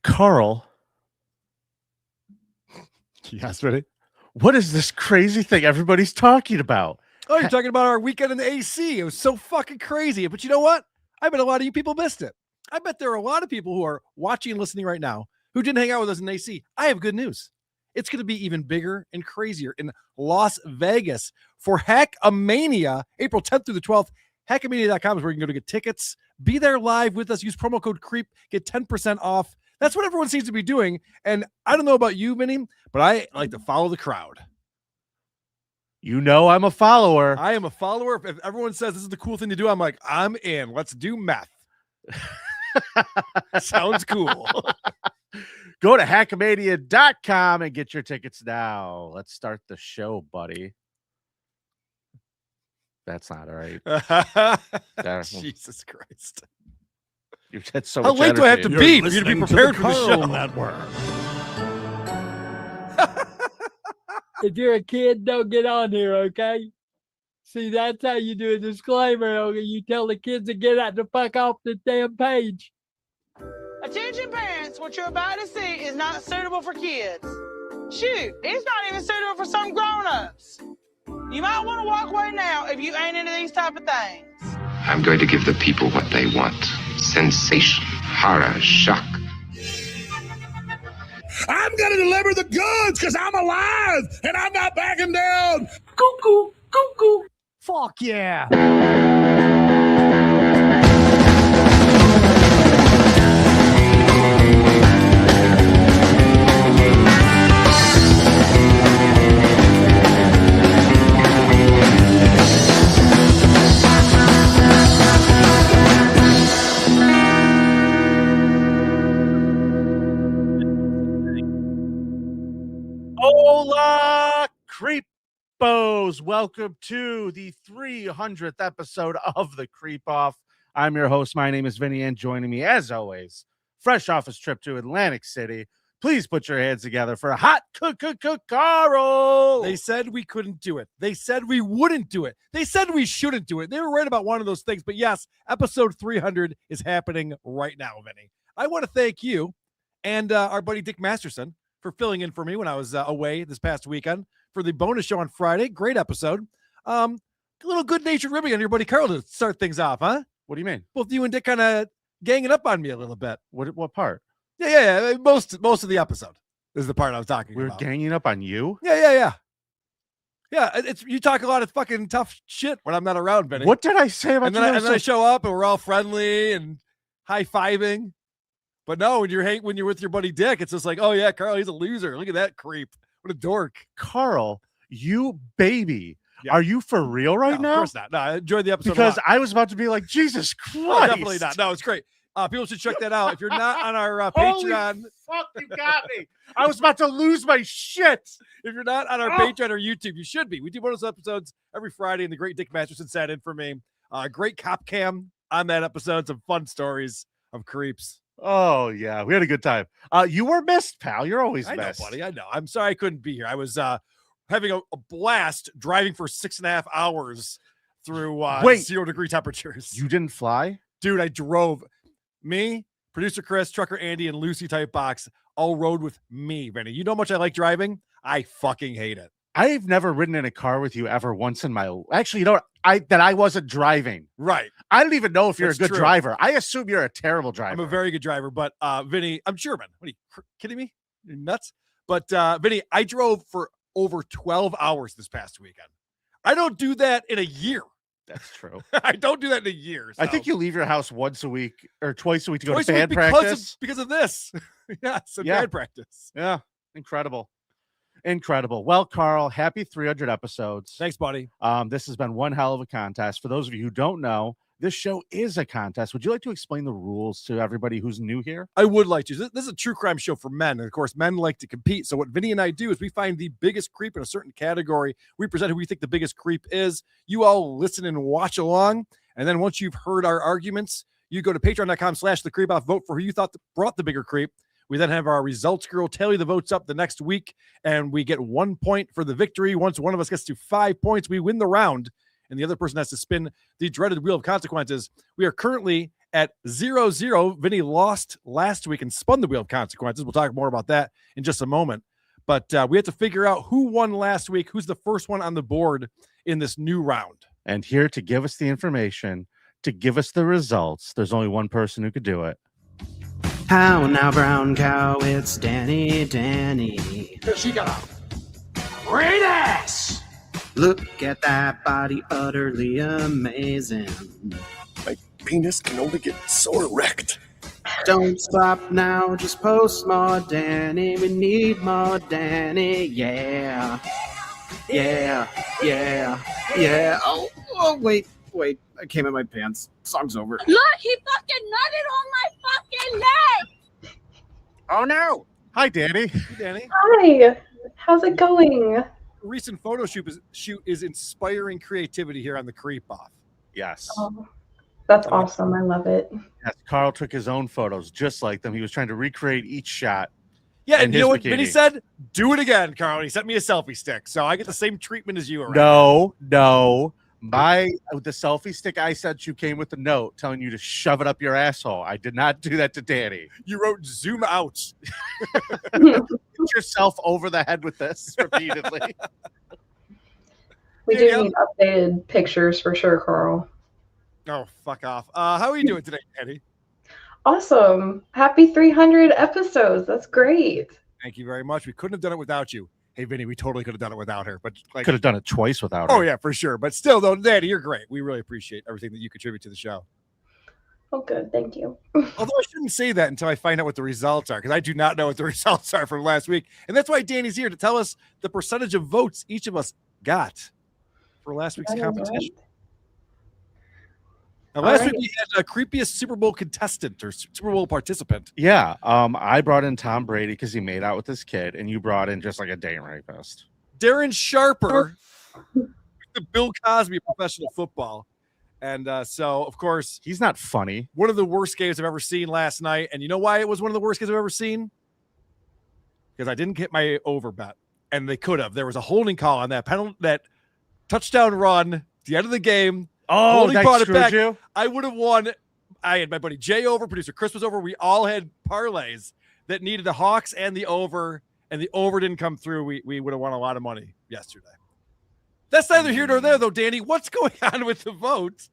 Karl. Yes, ready? What is this crazy thing everybody's talking about? Oh, you're talking about our weekend in the AC. It was so fucking crazy. But you know what? I bet a lot of you people missed it. I bet there are a lot of people who are watching and listening right now who didn't hang out with us in AC. I have good news. It's going to be even bigger and crazier in Las Vegas for Hackamania, April 10th through the 12th. Hackamania.com is where you can go to get tickets. Be there live with us. Use promo code CREEP. Get 10% off. That's what everyone seems to be doing. And I don't know about you, Vinny, but I like to follow the crowd. You know I'm a follower. I am a follower. If everyone says this is the cool thing to do, I'm like, I'm in. Let's do meth. Sounds cool. Go to hackamania.com and get your tickets now. Let's start the show, buddy. That's not all right. Jesus Christ. You've had so How much late do I have to energy. be for you to be prepared for the show? Network. If you're a kid, don't get on here, okay? See, that's how you do a disclaimer. Okay? You tell the kids to get out the fuck off the damn page. Attention parents, what you're about to see is not suitable for kids. Shoot, it's not even suitable for some grown-ups. You might want to walk away now if you ain't into these type of things. I'm going to give the people what they want. Sensation, horror, shock. I'm going to deliver the goods because I'm alive and I'm not backing down. Cuckoo, cuckoo. Fuck yeah. Hola, Creepos. Welcome to the 300th episode of The Creep Off. I'm your host. My name is Vinny, and joining me, as always, fresh off his trip to Atlantic City, please put your hands together for Hot Carl. They said we couldn't do it. They said we wouldn't do it. They said we shouldn't do it. They were right about one of those things. But yes, episode 300 is happening right now, Vinny. I want to thank you and our buddy Dick Masterson for filling in for me when I was away this past weekend for the bonus show on Friday. Great episode. A little good-natured ribbing on your buddy Karl to start things off, huh? What do you mean? Both you and Dick kind of ganging up on me a little bit. What part? Yeah. Most of the episode is the part I was talking We're about. ganging up on you? Yeah. It's you talk a lot of fucking tough shit when I'm not around, Vinny. What did I say about And then I show up and we're all friendly and high-fiving. But no, when you're with your buddy Dick, it's just like, oh yeah, Karl, he's a loser. Look at that creep. What a dork. Karl, you baby. Yeah. Are you for real right now? Of course not. No, I enjoyed the episode Because a lot. I was about to be like, Jesus Christ. No, definitely not. No, it's great. People should check that out. If you're not on our Holy Patreon, fuck, you got me. I was about to lose my shit. if you're not on our Patreon or YouTube, you should be. We do bonus episodes every Friday, and the great Dick Masterson sat in for me. Great cop cam on that episode. Some fun stories of creeps. Oh, yeah. We had a good time. You were missed, pal. You're always I know, missed. buddy. I know. I'm sorry I couldn't be here. I was having a blast driving for 6.5 hours through 0-degree temperatures. You didn't fly? Dude, I drove. Me, producer Chris, trucker Andy, and Lucy Type Box all rode with me, Vinny. You know how much I like driving? I fucking hate it. I've never ridden in a car with you ever once in my life. Actually, you know what? I wasn't driving. Right. I don't even know if you're That's a good true. driver. I assume you're a terrible driver. I'm a very good driver, but Vinny, I'm German. What are you kidding me? You're nuts. But Vinny, I drove for over 12 hours this past weekend. I don't do that in a year. That's true. I don't do that in a year. I think you leave your house once a week or twice a week to go Twice to a week band practice. because of this. Yes, Yeah. band practice. Yeah. Incredible. Well, Karl, happy 300 episodes. Thanks, buddy. This has been one hell of a contest. For those of you who don't know, this show is a contest. Would you like to explain the rules to everybody who's new here? I would like to. This is a true crime show for men. And of course, men like to compete. So what Vinny and I do is we find the biggest creep in a certain category. We present who we think the biggest creep is. You all listen and watch along. And then once you've heard our arguments, you go to patreon.com/thecreepoff, vote for who you thought brought the bigger creep. We then have our results girl tally the votes up the next week, and we get 1 point for the victory. Once one of us gets to 5 points, we win the round, and the other person has to spin the dreaded wheel of consequences. We are currently at 0-0. Vinny lost last week and spun the wheel of consequences. We'll talk more about that in just a moment. But we have to figure out who won last week, who's the first one on the board in this new round. And here to give us the information, to give us the results, there's only one person who could do it. How now, brown cow, it's Danny. She got a great ass. Look at that body, utterly amazing. My penis can only get so erect. Don't stop now, just post more Danny. We need more Danny, yeah. Oh, wait, I came in my pants. Song's over. Look, he fucking nutted on my fucking leg. Oh no. Hi, Danny. Hey, Danny. Hi, how's it going? Recent photo shoot is inspiring creativity here on the Creep Off. Yes. Oh, that's awesome. I love it. Yes. Carl took his own photos just like them. He was trying to recreate each shot. Yeah, in and you his know what bikini. Vinny said? Do it again, Carl. And he sent me a selfie stick, so I get the same treatment as you. No. The selfie stick I sent you came with a note telling you to shove it up your asshole. I did not do that to Danny. You wrote zoom out. Hit yourself over the head with this repeatedly. We There you do need updated pictures for sure, Carl. Oh, fuck off. How are you doing today, Danny? Awesome. Happy 300 episodes. That's great. Thank you very much. We couldn't have done it without you. Hey, Vinny, we totally could have done it without her. But Could have done it twice without her. Oh, yeah, for sure. But still, though, Danny, you're great. We really appreciate everything that you contribute to the show. Oh, good. Thank you. Although I shouldn't say that until I find out what the results are, because I do not know what the results are from last week. And that's why Danny's here to tell us the percentage of votes each of us got for last week's That is competition. right. Now, last All week we had a creepiest Super Bowl contestant or Super Bowl participant. Yeah. I brought in Tom Brady because he made out with his kid, and you brought in just like a date rapist. Darren Sharper, the Bill Cosby of professional football. And so, of course, He's not funny. one of the worst games I've ever seen last night. And you know why it was one of the worst games I've ever seen? Because I didn't get my over bet, and they could have. There was a holding call on that penalty, that touchdown run at the end of the game. Oh, Holding that brought it screwed back. you? I would have won. I had my buddy Jay over, producer Chris was over. We all had parlays that needed the Hawks and the over, and the over didn't come through. We would have won a lot of money yesterday. That's neither here nor there, though, Danny. What's going on with the vote?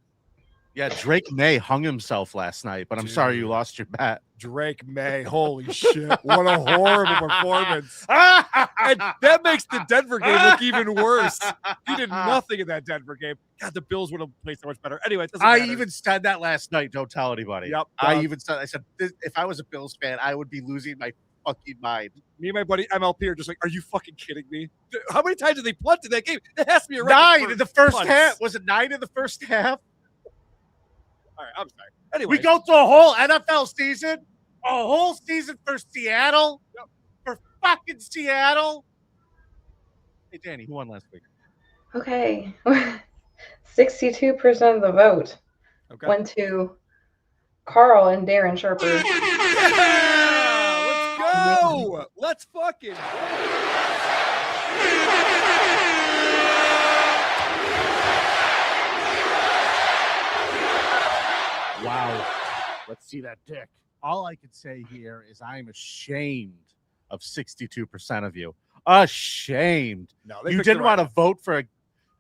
Yeah, Drake May hung himself last night, but I'm sorry you Dude. lost your bet. Drake May. Holy shit. What a horrible performance. And that makes the Denver game look even worse. He did nothing in that Denver game. God, the Bills would have played so much better. Anyway, it doesn't I matter. even said that last night. Don't tell anybody. Yep. I said, if I was a Bills fan, I would be losing my fucking mind. Me and my buddy MLP are just like, are you fucking kidding me? How many times did they punt in that game? It has to be a record 9 for in the first punts. half. Was it 9 in the first half? All right, I'm sorry. Anyway, We go through a whole NFL season, a whole season for Seattle, for fucking Seattle. Hey, Danny, who won last week? Okay. 62% of the vote okay. went to Carl and Darren Sharper. Yeah, let's go. Let's fucking. Wow. Let's see that dick. All I can say here is I'm ashamed of 62% of you. Ashamed. No, they You picked didn't the right want to vote for a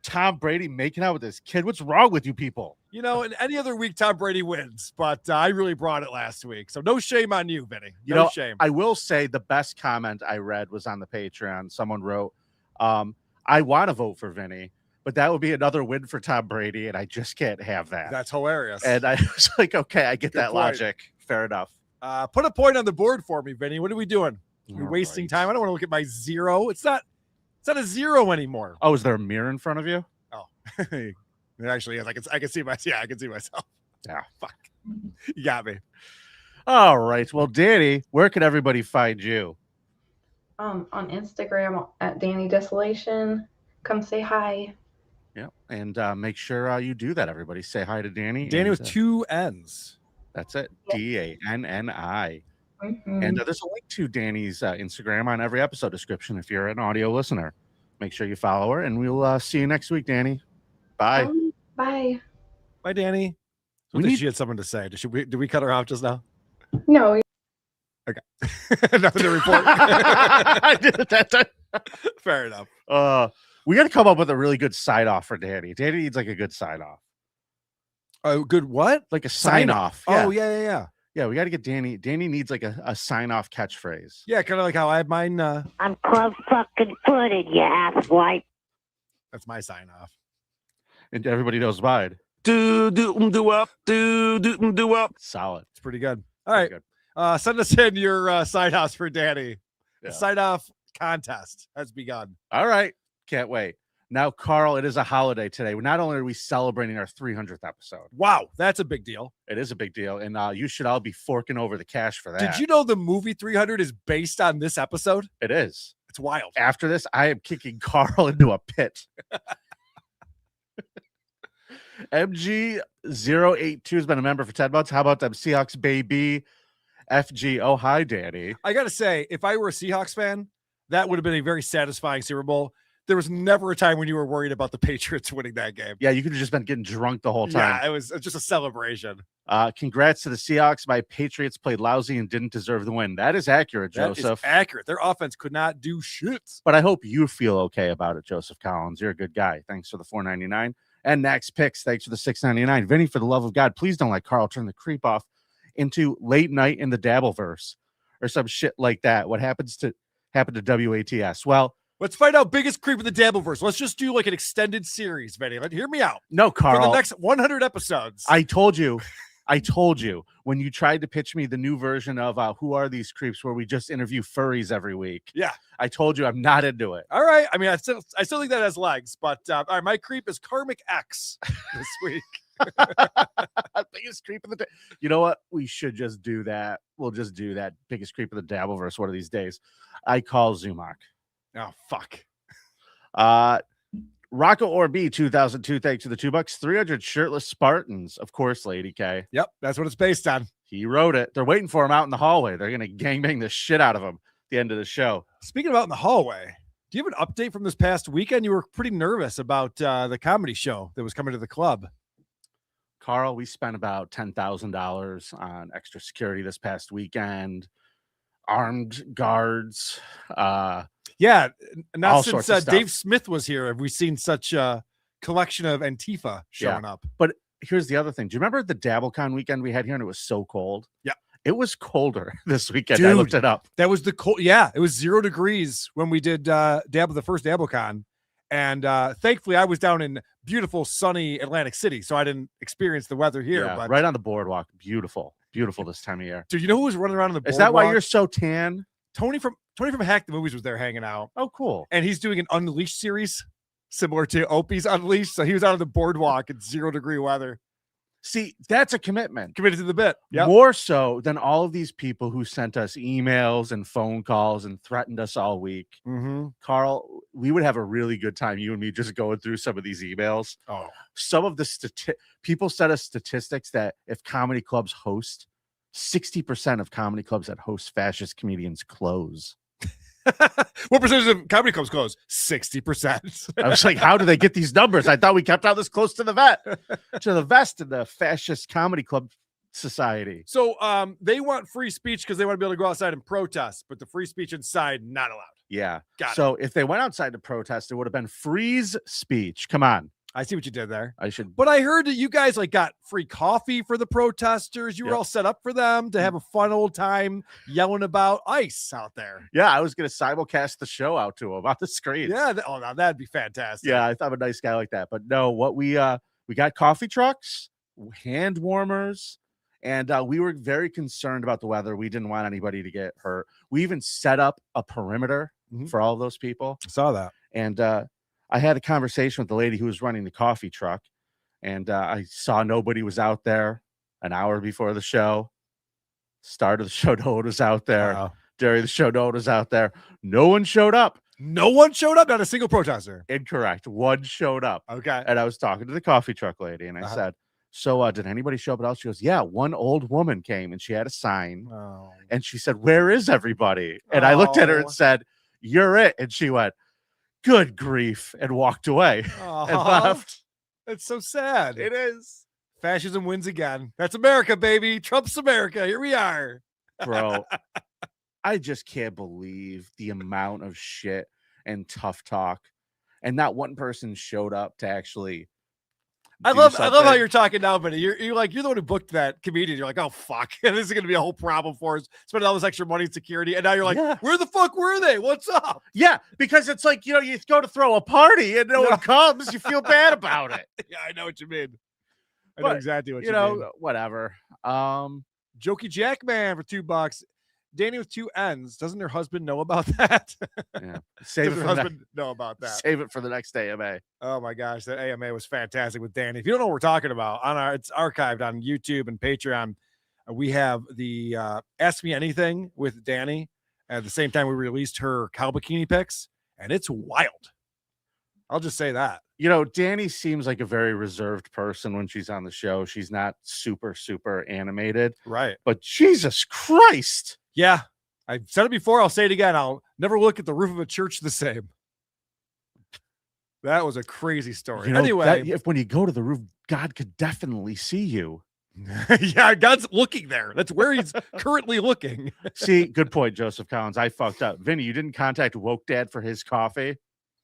Tom Brady making out with his kid. What's wrong with you people? You know, in any other week, Tom Brady wins, but I really brought it last week. So no shame on you, Vinny. You No know, shame. I will say the best comment I read was on the Patreon. Someone wrote, I want to vote for Vinny, but that would be another win for Tom Brady, and I just can't have that. That's hilarious. And I was like, okay, I get Good that point. logic. Fair enough. Put a point on the board for me, Vinny. What are we doing? We're All wasting right. time. I don't want to look at my zero. It's not a zero anymore. Oh, is there a mirror in front of you? It actually is. I can see myself. Yeah, fuck. You got me. All right. Well, Danny, where can everybody find you? On Instagram at Danny Desolation. Come say hi. Yeah. And make sure you do that, everybody. Say hi to Danny. Danny and, with two N's. That's it. Yeah. DANNI. Mhm. And there's a link to Danny's Instagram on every episode description if you're an audio listener. Make sure you follow her, and we'll see you next week, Danny. Bye. Bye. Bye, Danny. She had something to say. Did we cut her off just now? No, Okay. Nothing to report. Fair enough. We got to come up with a really good sign off for Danny. Danny needs like a good sign off. Oh, good what? Like a sign off. Oh, yeah. Yeah, we got to get Danny. Danny needs like a sign off catchphrase. Yeah, kind of like how I have mine. I'm club fucking footed, you asswipe. That's my sign off. And everybody knows mine. Do up. Solid. It's pretty good. All right. Good. Send us in your sign offs for Danny. Yeah. The sign off contest has begun. All right. Can't wait. Now, Karl, it is a holiday today. Not only are we celebrating our 300th episode. Wow, that's a big deal. It is a big deal. And you should all be forking over the cash for that. Did you know the movie 300 is based on this episode? It is. It's wild. After this, I am kicking Karl into a pit. MG082 has been a member for 10 months. How about them Seahawks, baby? FG. Oh, hi, Danny. I got to say, if I were a Seahawks fan, that would have been a very satisfying Super Bowl. There was never a time when you were worried about the Patriots winning that game. Yeah, you could have just been getting drunk the whole time. Yeah, it was just a celebration. Congrats to the Seahawks. My Patriots played lousy and didn't deserve the win. That is accurate, Joseph. That is accurate. Their offense could not do shit. But I hope you feel okay about it, Joseph Collins. You're a good guy. Thanks for the $4.99. And Max Picks, thanks for the $6.99. Vinny, for the love of God, please don't let Karl turn the creep off into late night in the Dabbleverse or some shit like that. What happened to WATS? Well, let's find out biggest creep of the Dabbleverse. Let's just do like an extended series, Vinny. Hear me out. No, Karl. For the next 100 episodes. I told you when you tried to pitch me the new version of Who Are These Creeps, where we just interview furries every week. Yeah. I told you I'm not into it. All right. I mean, I still think that has legs, but all right, my creep is Karmic X this week. Biggest creep of the day. You know what? We should just do that. We'll just do that. Biggest creep of the Dabbleverse one of these days. I call Zumach. Oh, fuck. Rocco Orb 2002, thanks to the $2. 300 shirtless Spartans, of course, Lady K. Yep, that's what it's based on. He wrote it. They're waiting for him out in the hallway. They're gonna gangbang the shit out of him at the end of the show. Speaking of out in the hallway, do you have an update from this past weekend? You were pretty nervous about the comedy show that was coming to the club. Karl, we spent about $10,000 on extra security this past weekend. Armed guards. Yeah, not all since sorts of stuff. Dave Smith was here have we seen such a collection of Antifa showing up. But here's the other thing. Do you remember the DabbleCon weekend we had here and it was so cold? Yeah. It was colder this weekend. Dude, I looked it up. That was the cold. Yeah, it was 0 degrees when we did the first DabbleCon. And thankfully, I was down in beautiful, sunny Atlantic City, so I didn't experience the weather here. Yeah, but right on the boardwalk. Beautiful this time of year. Dude, you know who was running around on the boardwalk? Is that why you're so tan? Tony from Hack the Movies was there hanging out. Oh, cool. And he's doing an Unleashed series similar to Opie's Unleashed. So he was out on the boardwalk in 0 degree weather. See, that's a commitment. Committed to the bit. Yep. More so than all of these people who sent us emails and phone calls and threatened us all week. Mm-hmm. Karl, we would have a really good time, you and me, just going through some of these emails. Oh, some of the people sent us statistics that if comedy clubs host, 60% of comedy clubs that host fascist comedians close. What percentage of comedy clubs close? 60%. I was like, how do they get these numbers? I thought we kept out this close to the vest in the fascist comedy club society. So they want free speech because they want to be able to go outside and protest, but the free speech inside not allowed. Yeah. Got so if they went outside to protest, it would have been freeze speech. Come on. I see what you did there. I should. But I heard that you guys like got free coffee for the protesters. You were all set up for them to have a fun old time yelling about ICE out there. Yeah, I was going to simulcast the show out to them on the screen. Yeah. Now that'd be fantastic. Yeah, I thought I'm a nice guy like that. But no, what we got coffee trucks, hand warmers, and we were very concerned about the weather. We didn't want anybody to get hurt. We even set up a perimeter for all of those people. I saw that. And I had a conversation with the lady who was running the coffee truck, and I saw nobody was out there an hour before the show. Start of the show, no one was out there. Wow. During the show, no one was out there. No one showed up. No one showed up? Not a single protester? Incorrect. One showed up. Okay. And I was talking to the coffee truck lady, and I said, so did anybody show up at all? She goes, yeah, one old woman came, and she had a sign. Oh. And she said, where is everybody? And I looked at her and said, you're it. And she went, good grief, and walked away and left. It's so sad. It is. Fascism wins again. That's America, baby. Trump's America. Here we are. Bro, I just can't believe the amount of shit and tough talk. And not one person showed up to actually. I love how you're talking now, Vinny. You're the one who booked that comedian. You're like, oh fuck, this is gonna be a whole problem for us. Spending all this extra money in security, and now you're like, where the fuck were they? What's up? Yeah, because it's like, you go to throw a party and no one comes, you feel bad about it. Yeah, I know what you mean. I know exactly what you mean. mean. Whatever. Jokey Jackman for $2. Danny with 2 N's. Doesn't her husband know about that? Yeah. Save it for husband know about that. Save it for the next AMA. Oh my gosh, that AMA was fantastic with Danny. If you don't know what we're talking about, it's archived on YouTube and Patreon. We have the Ask Me Anything with Danny. At the same time, we released her cow bikini pics, and it's wild. I'll just say that. Danny seems like a very reserved person when she's on the show. She's not super, super animated. Right. But Jesus Christ. Yeah. I've said it before. I'll say it again. I'll never look at the roof of a church the same. That was a crazy story. Anyway. When you go to the roof, God could definitely see you. Yeah, God's looking there. That's where he's currently looking. See, good point, Joseph Collins. I fucked up. Vinny, you didn't contact Woke Dad for his coffee.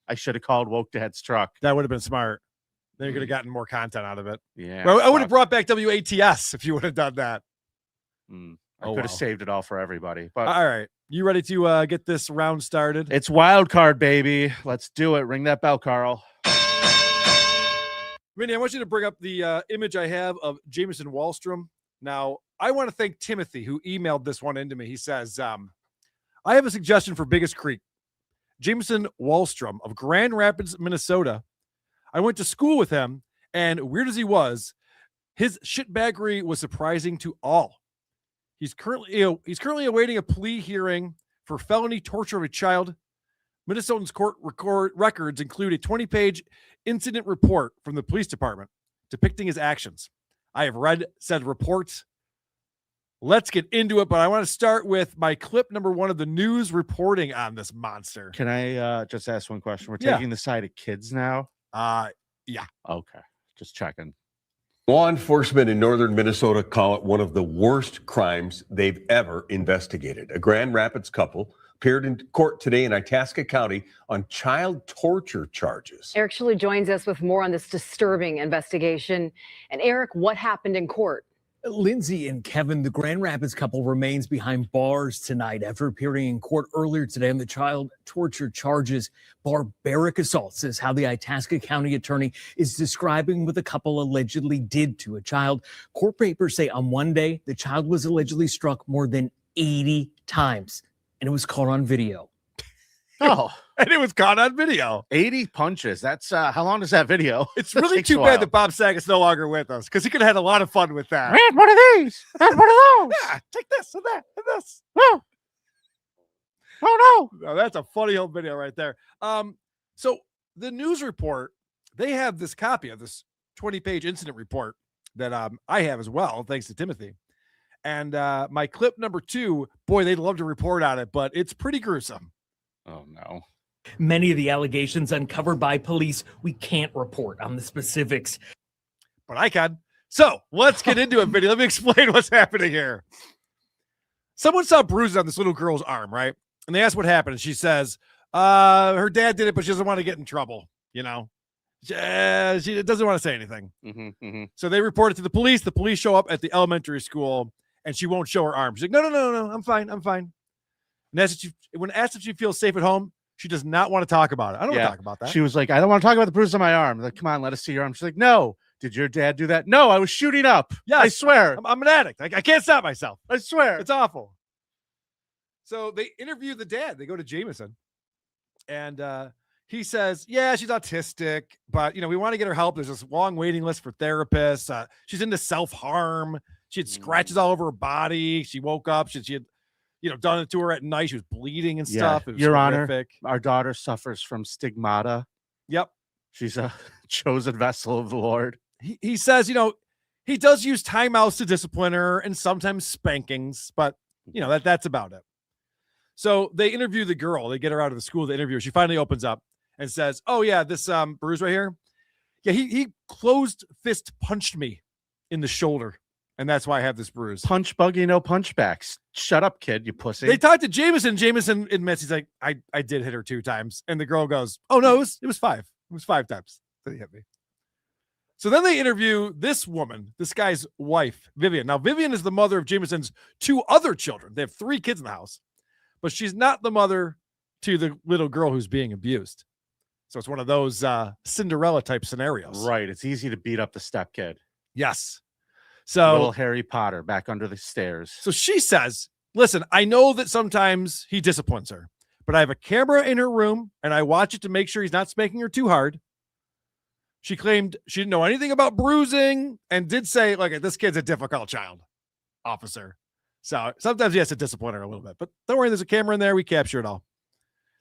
I should have called Woke Dad's truck. That would have been smart. Then you could have gotten more content out of it. Yeah. Well, I would have brought back WATS if you would have done that. I could have saved it all for everybody. But all right. You ready to get this round started? It's wild card, baby. Let's do it. Ring that bell, Carl. Vinny, I want you to bring up the image I have of Jameson Wallstrom. Now, I want to thank Timothy, who emailed this one into me. He says, I have a suggestion for Biggest Creek. Jameson Wallstrom of Grand Rapids, Minnesota. I went to school with him, and weird as he was, his shitbaggery was surprising to all. He's currently awaiting a plea hearing for felony torture of a child. Minnesotan's court records include a 20-page incident report from the police department depicting his actions. I have read said report. Let's get into it, but I want to start with my clip number 1 of the news reporting on this monster. Can I just ask one question? We're taking the side of kids now? Yeah. Okay. Just checking. Law enforcement in northern Minnesota call it one of the worst crimes they've ever investigated. A Grand Rapids couple appeared in court today in Itasca County on child torture charges. Eric Shilley joins us with more on this disturbing investigation. And Eric, what happened in court? Lindsay and Kevin, the Grand Rapids couple, remains behind bars tonight after appearing in court earlier today on the child torture charges. Barbaric assaults is how the Itasca County attorney is describing what the couple allegedly did to a child. Court papers say on one day, the child was allegedly struck more than 80 times, and it was caught on video. Oh, and it was caught on video. 80 punches. That's how long is that video? It's really too bad that Bob Saget's no longer with us, because he could have had a lot of fun with that. I had one of these. I had one of those. Yeah, take this and that and this. Oh no. No, that's a funny old video right there. So the news report, they have this copy of this 20-page incident report that I have as well, thanks to Timothy. And my clip number 2, boy, they'd love to report on it, but it's pretty gruesome. Oh, no. Many of the allegations uncovered by police, we can't report on the specifics. But I can. So let's get into it, Vinny. Let me explain what's happening here. Someone saw bruises on this little girl's arm, right? And they asked what happened. And she says, her dad did it, but she doesn't want to get in trouble. She doesn't want to say anything. So they report it to the police. The police show up at the elementary school, and she won't show her arm. She's like, no, I'm fine. And when asked if she feels safe at home, she does not want to talk about it. I don't want to talk about that. She was like, I don't want to talk about the bruises on my arm. Like, come on, let us see your arm. She's like, no. Did your dad do that? No, I was shooting up. Yeah, I swear. I'm an addict. I can't stop myself. I swear. It's awful. So they interview the dad. They go to Jameson. And he says, yeah, she's autistic, but, we want to get her help. There's this long waiting list for therapists. She's into self-harm. She had scratches all over her body. She woke up. She had done it to her at night. She was bleeding and stuff. It was Your horrific. Honor, our daughter suffers from stigmata. Yep. She's a chosen vessel of the Lord. He says, he does use timeouts to discipline her and sometimes spankings, but, that's about it. So they interview the girl. They get her out of the school. They interview her. She finally opens up and says, oh, yeah, this bruise right here. Yeah, he closed fist punched me in the shoulder, and that's why I have this bruise. Punch buggy, no punchbacks. Shut up, kid, you pussy. They talked to Jameson. Jameson admits, he's like, I did hit her 2 times. And the girl goes, oh, no, it was 5. It was 5 times that he hit me. So then they interview this woman, this guy's wife, Vivian. Now, Vivian is the mother of Jameson's 2 other children. They have 3 kids in the house, but she's not the mother to the little girl who's being abused. So it's one of those Cinderella type scenarios. Right. It's easy to beat up the stepkid. Yes. So little Harry Potter back under the stairs. So she says, listen, I know that sometimes he disciplines her, but I have a camera in her room and I watch it to make sure he's not spanking her too hard. She claimed she didn't know anything about bruising and did say, like, this kid's a difficult child, officer. So sometimes he has to discipline her a little bit, but don't worry, there's a camera in there. We capture it all.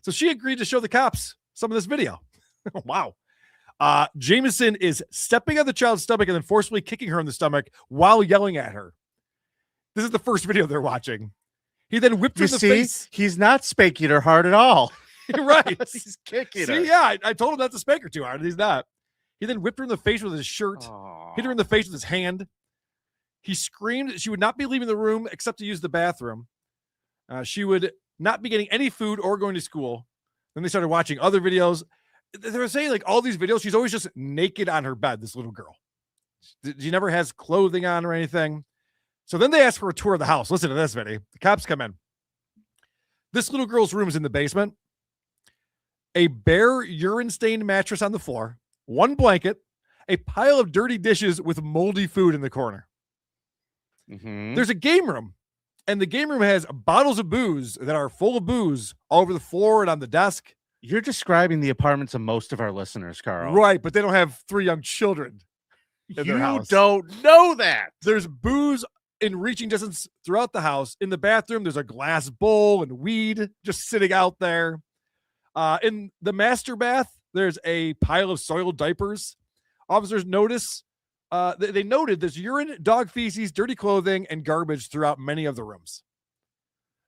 So she agreed to show the cops some of this video. Wow. Jameson is stepping on the child's stomach and then forcefully kicking her in the stomach while yelling at her. This is the first video they're watching. He then whipped her in the face. He's not spanking her hard at all. Right. He's kicking her. See, yeah, I told him not to spank her too hard. He's not. He then whipped her in the face with his shirt, hit her in the face with his hand. He screamed that she would not be leaving the room except to use the bathroom. She would not be getting any food or going to school. Then they started watching other videos. They were saying, like, all these videos, she's always just naked on her bed, this little girl. She never has clothing on or anything. So then they asked for a tour of the house. Listen to this, Vinny. The cops come in. This little girl's room is in the basement. A bare urine-stained mattress on the floor. 1 blanket. A pile of dirty dishes with moldy food in the corner. Mm-hmm. There's a game room. And the game room has bottles of booze that are full of booze all over the floor and on the desk. You're describing the apartments of most of our listeners, Carl. Right, but they don't have 3 young children in their house. Don't know that. There's booze in reaching distance throughout the house. In the bathroom, there's a glass bowl and weed just sitting out there. In the master bath, there's a pile of soiled diapers. Officers notice they noted there's urine, dog feces, dirty clothing, and garbage throughout many of the rooms.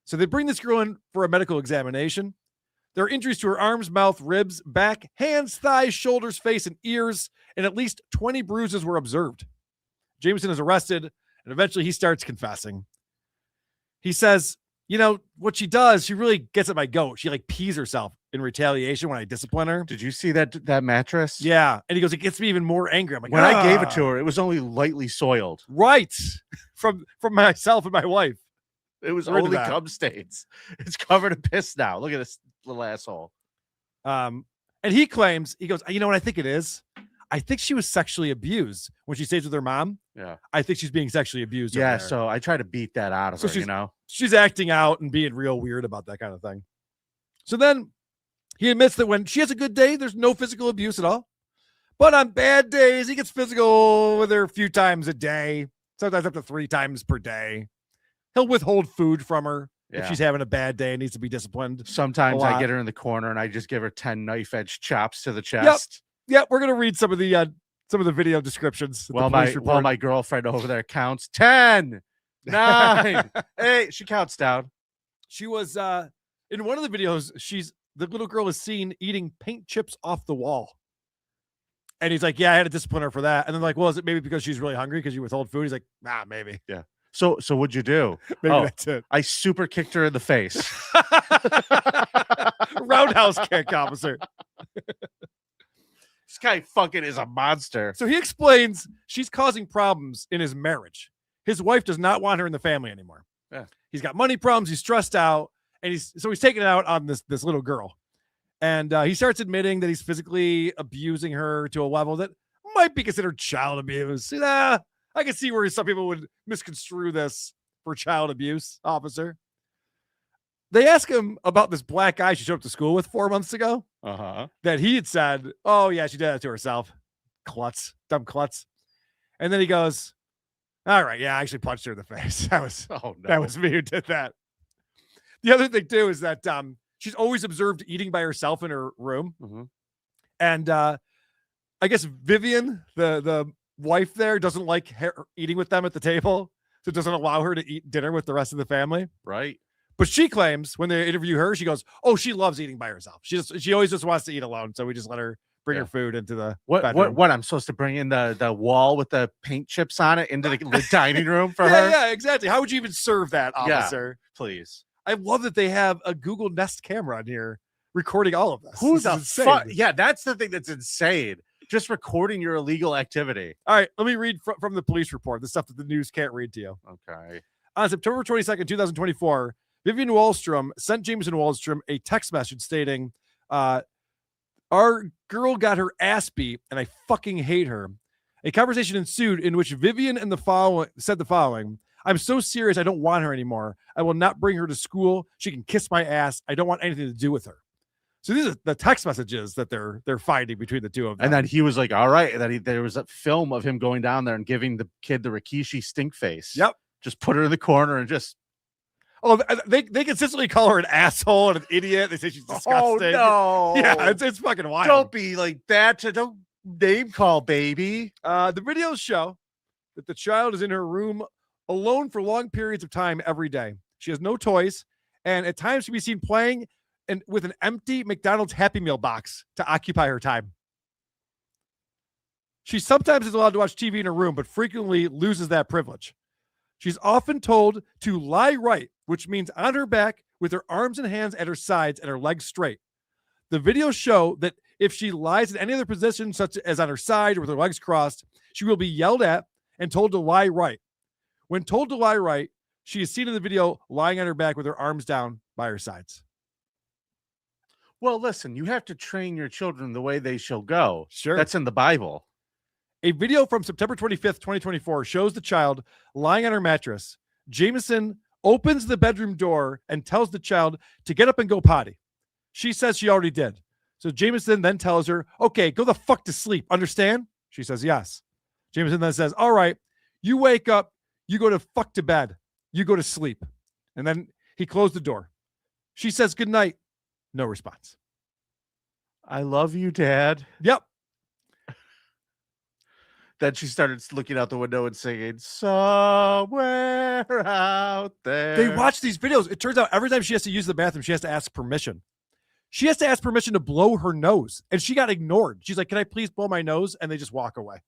So they bring this girl in for a medical examination. There are injuries to her arms, mouth, ribs, back, hands, thighs, shoulders, face, and ears, and at least 20 bruises were observed. Jameson is arrested, and eventually he starts confessing. He says, you know, what she does, she really gets at my goat. She, like, pees herself in retaliation when I discipline her. Did you see that mattress? Yeah. And he goes, it gets me even more angry. I'm like, when I gave it to her, it was only lightly soiled. Right. From myself and my wife. It was We're into only that. cum stains. It's covered in piss now. Look at this little asshole. And he claims, he goes, you know what I think it is? I think she was sexually abused when she stays with her mom. Yeah. I think she's being sexually abused. Yeah, over there. so I try to beat that out of her, she's, you know? She's acting out and being real weird about that kind of thing. So then he admits that when she has a good day, there's no physical abuse at all. But on bad days, he gets physical with her a few times a day, sometimes up to 3 times per day. He'll withhold food from her if she's having a bad day and needs to be disciplined. Sometimes I get her in the corner and I just give her 10 knife-edge chops to the chest. Yep, we're gonna read some of the video descriptions. While my girlfriend over there counts 10, 9, 8. She counts down. She was in one of the videos. The little girl is seen eating paint chips off the wall. And he's like, yeah, I had to discipline her for that. And then like, well, is it maybe because she's really hungry because you withhold food? He's like, nah, maybe. Yeah. So what'd you do? Maybe that's it. I super kicked her in the face. Roundhouse kick, officer. This guy fucking is a monster. So he explains she's causing problems in his marriage. His wife does not want her in the family anymore. Yeah. He's got money problems. He's stressed out. And he's taking it out on this little girl. And he starts admitting that he's physically abusing her to a level that might be considered child abuse. I can see where some people would misconstrue this for child abuse, officer. They ask him about this black guy she showed up to school with 4 months ago. That he had said, oh, yeah, she did that to herself. Klutz, dumb klutz. And then he goes, all right, yeah, I actually punched her in the face. That was me who did that. The other thing, too, is that she's always observed eating by herself in her room. Mm-hmm. And I guess Vivian, the wife there, doesn't like her eating with them at the table. So it doesn't allow her to eat dinner with the rest of the family. Right. But she claims when they interview her, she goes, oh, she loves eating by herself. She always just wants to eat alone. So we just let her bring her food into the What bedroom. I'm supposed to bring in the wall with the paint chips on it into the dining room for yeah, her? Yeah, exactly. How would you even serve that, officer? Yeah, please. I love that they have a Google Nest camera on here recording all of this. Who This the is insane. fuck? Yeah, that's the thing that's insane. Just recording your illegal activity. All right, let me read from the police report, the stuff that the news can't read to you. Okay. On September 22nd, 2024, Vivian Wallstrom sent Jameson Wallstrom a text message stating, our girl got her ass beat and I fucking hate her. A conversation ensued in which Vivian said the following, I'm so serious I don't want her anymore. I will not bring her to school. She can kiss my ass. I don't want anything to do with her. So these are the text messages that they're fighting between the two of them. And then he was like, all right. And then there was a film of him going down there and giving the kid the Rikishi stink face. Yep. Just put her in the corner and just. Oh, they consistently call her an assoul and an idiot. They say she's disgusting. Oh, no. Yeah, it's fucking wild. Don't be like that. Don't name call, baby. The videos show that the child is in her room alone for long periods of time every day. She has no toys, and at times can be seen playing with an empty McDonald's Happy Meal box to occupy her time. She sometimes is allowed to watch TV in her room, but frequently loses that privilege. She's often told to lie right, which means on her back with her arms and hands at her sides and her legs straight. The videos show that if she lies in any other position, such as on her side or with her legs crossed, she will be yelled at and told to lie right. When told to lie right, she is seen in the video lying on her back with her arms down by her sides. Well, listen, you have to train your children the way they shall go. Sure. That's in the Bible. A video from September 25th, 2024 shows the child lying on her mattress. Jameson opens the bedroom door and tells the child to get up and go potty. She says she already did. So Jameson then tells her, okay, go the fuck to sleep. Understand? She says, yes. Jameson then says, all right, you wake up, you go to fuck to bed, you go to sleep. And then he closed the door. She says, good night. No response. I love you, Dad. Yep. Then she started looking out the window and singing, somewhere out there. They watch these videos. It turns out every time she has to use the bathroom, she has to ask permission. She has to ask permission to blow her nose. And she got ignored. She's like, can I please blow my nose? And they just walk away.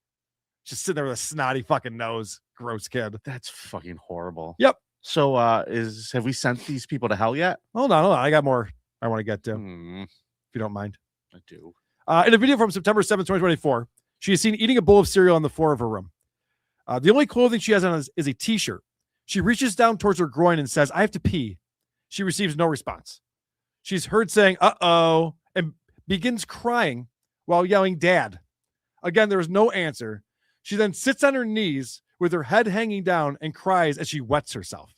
Just sitting there with a snotty fucking nose. Gross kid. That's fucking horrible. Yep. So have we sent these people to hell yet? Hold on. I got more I want to get to. If you don't mind. I do. In a video from September 7th, 2024, she is seen eating a bowl of cereal on the floor of her room. The only clothing she has on is a t-shirt. She reaches down towards her groin and says, I have to pee. She receives no response. She's heard saying, uh-oh, and begins crying while yelling, Dad. Again, there is no answer. She then sits on her knees with her head hanging down and cries as she wets herself.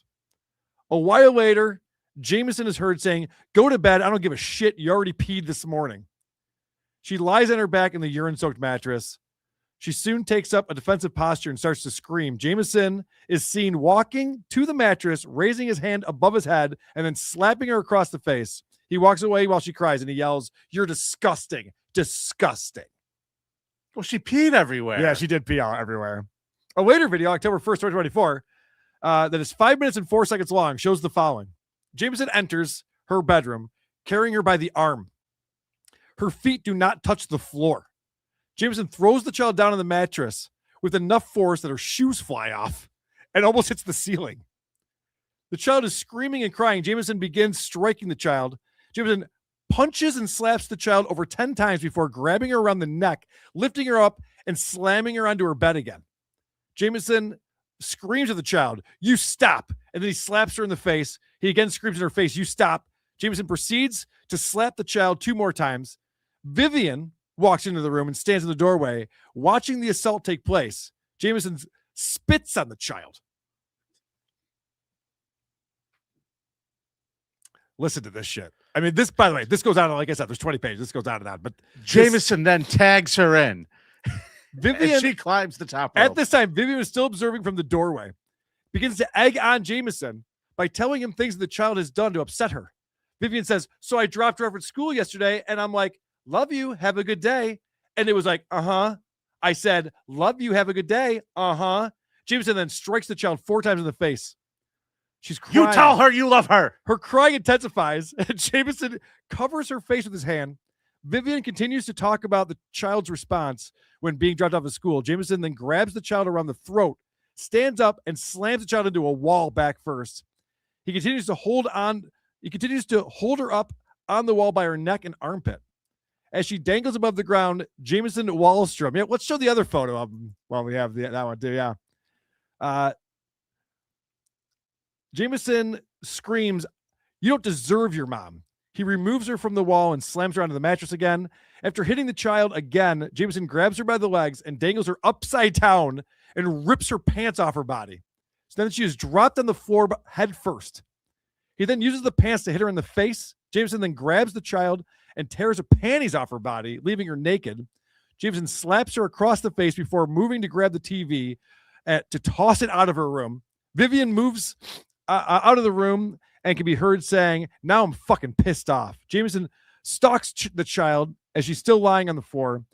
A while later, Jameson is heard saying, go to bed. I don't give a shit. You already peed this morning. She lies on her back in the urine-soaked mattress. She soon takes up a defensive posture and starts to scream. Jameson is seen walking to the mattress, raising his hand above his head, and then slapping her across the face. He walks away while she cries, and he yells, you're disgusting. Disgusting. Well, she peed everywhere. Yeah, she did pee out everywhere. A later video, October 1st, 2024, that is 5 minutes and 4 seconds long, shows the following. Jameson enters her bedroom, carrying her by the arm. Her feet do not touch the floor. Jameson throws the child down on the mattress with enough force that her shoes fly off and almost hits the ceiling. The child is screaming and crying. Jameson begins striking the child. Jameson punches and slaps the child over 10 times before grabbing her around the neck, lifting her up, and slamming her onto her bed again. Jameson screams at the child, you stop. And then he slaps her in the face. He again screams in her face, you stop. Jameson proceeds to slap the child 2 more times. Vivian walks into the room and stands in the doorway, watching the assault take place. Jameson spits on the child. Listen to this shit. I mean, this, by the way, this goes on, like I said, there's 20 pages. This goes on and on. But Jameson then tags her in. Vivian, and she climbs the top rope. At this time, Vivian was still observing from the doorway. Begins to egg on Jameson by telling him things that the child has done to upset her. Vivian says, so I dropped her off at school yesterday, and I'm like, love you, have a good day. And it was like, uh-huh. I said, love you, have a good day. Uh-huh. Jameson then strikes the child 4 times in the face. She's crying. You tell her you love her. Her crying intensifies, and Jameson covers her face with his hand. Vivian continues to talk about the child's response when being dropped off at school. Jameson then grabs the child around the throat, stands up, and slams the child into a wall back first. He continues to hold her up on the wall by her neck and armpit. As she dangles above the ground, Jameson Wallstrom. Yeah, let's show the other photo of him while we have that one too. Yeah. Jameson screams, "You don't deserve your mom." He removes her from the wall and slams her onto the mattress again. After hitting the child again, Jameson grabs her by the legs and dangles her upside down and rips her pants off her body. So then she is dropped on the floor head first. He then uses the pants to hit her in the face. Jameson then grabs the child and tears her panties off her body, leaving her naked. Jameson slaps her across the face before moving to grab the TV to toss it out of her room. Vivian moves out of the room and can be heard saying, "Now I'm fucking pissed off." Jameson stalks the child as she's still lying on the floor.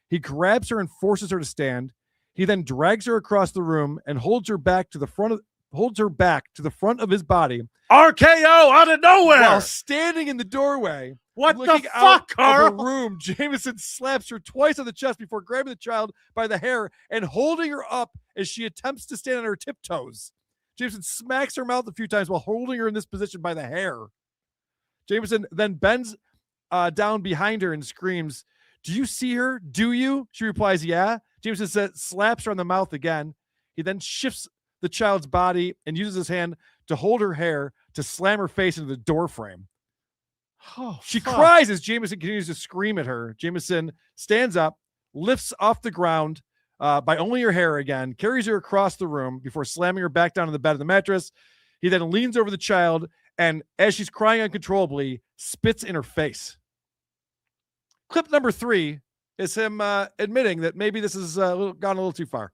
He grabs her and forces her to stand. He then drags her across the room and holds her back to the front of his body. RKO out of nowhere. While standing in the doorway. What the fuck, Karl? Of her room, Jameson slaps her twice on the chest before grabbing the child by the hair and holding her up as she attempts to stand on her tiptoes. Jameson smacks her mouth a few times while holding her in this position by the hair. Jameson then bends down behind her and screams, "Do you see her? Do you?" She replies, "Yeah." Jameson slaps her on the mouth again. He then shifts the child's body and uses his hand to hold her hair to slam her face into the door frame. She cries as Jameson continues to scream at her. Jameson stands up, lifts off the ground by only her hair again, carries her across the room before slamming her back down on the bed of the mattress. He then leans over the child and, as she's crying uncontrollably, spits in her face. Clip number 3 is him admitting that maybe this has gone a little too far.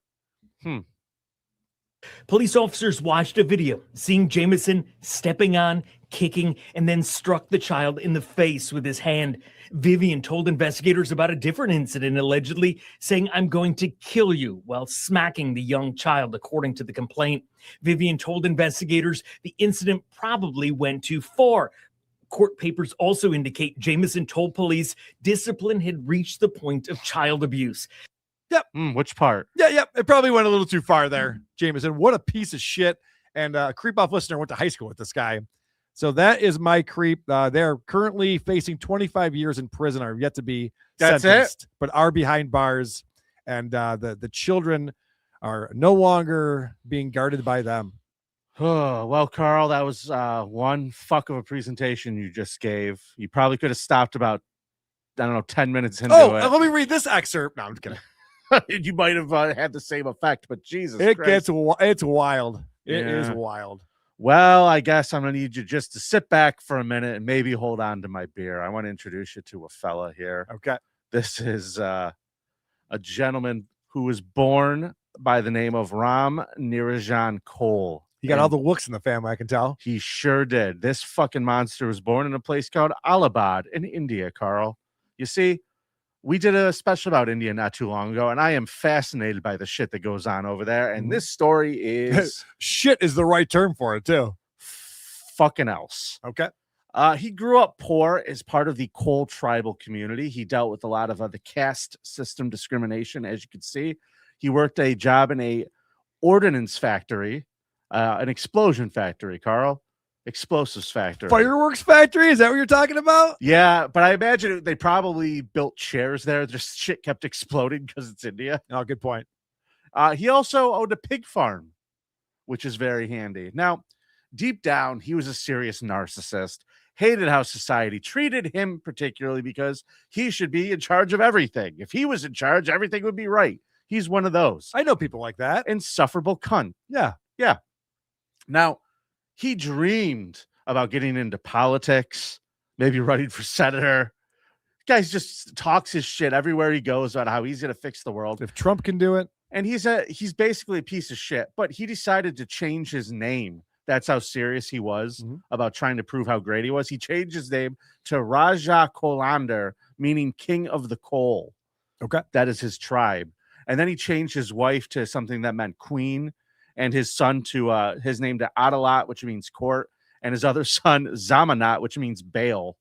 Police officers watched a video seeing Jameson stepping on, kicking, and then struck the child in the face with his hand. Vivian told investigators about a different incident, allegedly saying, "I'm going to kill you," while smacking the young child, according to the complaint. Vivian told investigators the incident probably went too far. Court papers also indicate Jameson told police discipline had reached the point of child abuse. Yep. Which part? Yeah. It probably went a little too far there, Jameson. What a piece of shit. And a Creep Off listener went to high school with this guy. So that is my creep. They're currently facing 25 years in prison, are yet to be sentenced, but are behind bars. And the children are no longer being guarded by them. Oh, well, Karl, that was one fuck of a presentation you just gave. You probably could have stopped about, 10 minutes into it. Let me read this excerpt. No, I'm just kidding. You might have had the same effect, but Jesus Christ. It's wild. It is Yeah. wild. Well, I guess I'm going to need you just to sit back for a minute and maybe hold on to my beer. I want to introduce you to a fella here. Okay. This is a gentleman who was born by the name of Ram Nirajan Cole. You got all the looks in the family, I can tell. He sure did. This fucking monster was born in a place called Allahabad in India, Karl. You see, we did a special about India not too long ago, and I am fascinated by the shit that goes on over there. And this story is... shit is the right term for it, too. Fucking else. Okay. He grew up poor as part of the Cole tribal community. He dealt with a lot of the caste system discrimination, as you can see. He worked a job in a ordnance factory, an explosion factory, Karl. Explosives factory. Fireworks factory? Is that what you're talking about? Yeah, but I imagine they probably built chairs there. Just shit kept exploding because it's India. Oh, good point. He also owned a pig farm, which is very handy. Now, deep down, he was a serious narcissist, hated how society treated him particularly because he should be in charge of everything. If he was in charge, everything would be right. He's one of those. I know people like that. Insufferable cunt. Yeah. Now, he dreamed about getting into politics, maybe running for senator. Guy just talks his shit everywhere he goes about how he's going to fix the world. If Trump can do it. And he's basically a piece of shit, but he decided to change his name. That's how serious he was about trying to prove how great he was. He changed his name to Raja Kolander, meaning king of the coal. Okay. That is his tribe. And then he changed his wife to something that meant queen, and his son to his name to Adalat, which means court, and his other son Zamanat, which means bail.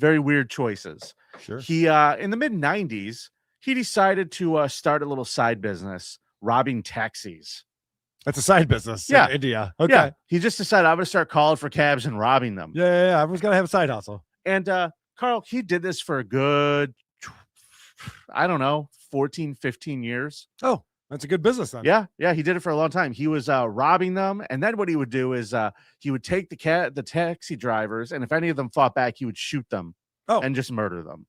Very weird choices. Sure. He in the mid 90s, he decided to start a little side business robbing taxis. That's a side business. Yeah. In India. Okay. Yeah. He just decided I'm going to start calling for cabs and robbing them. Yeah. Everyone's got to have a side hustle. And Carl, he did this for a good, I don't know, 14, 15 years. Oh, that's a good business then. Yeah. He did it for a long time. He was robbing them. And then what he would do is he would take the taxi drivers, and if any of them fought back, he would shoot them and just murder them.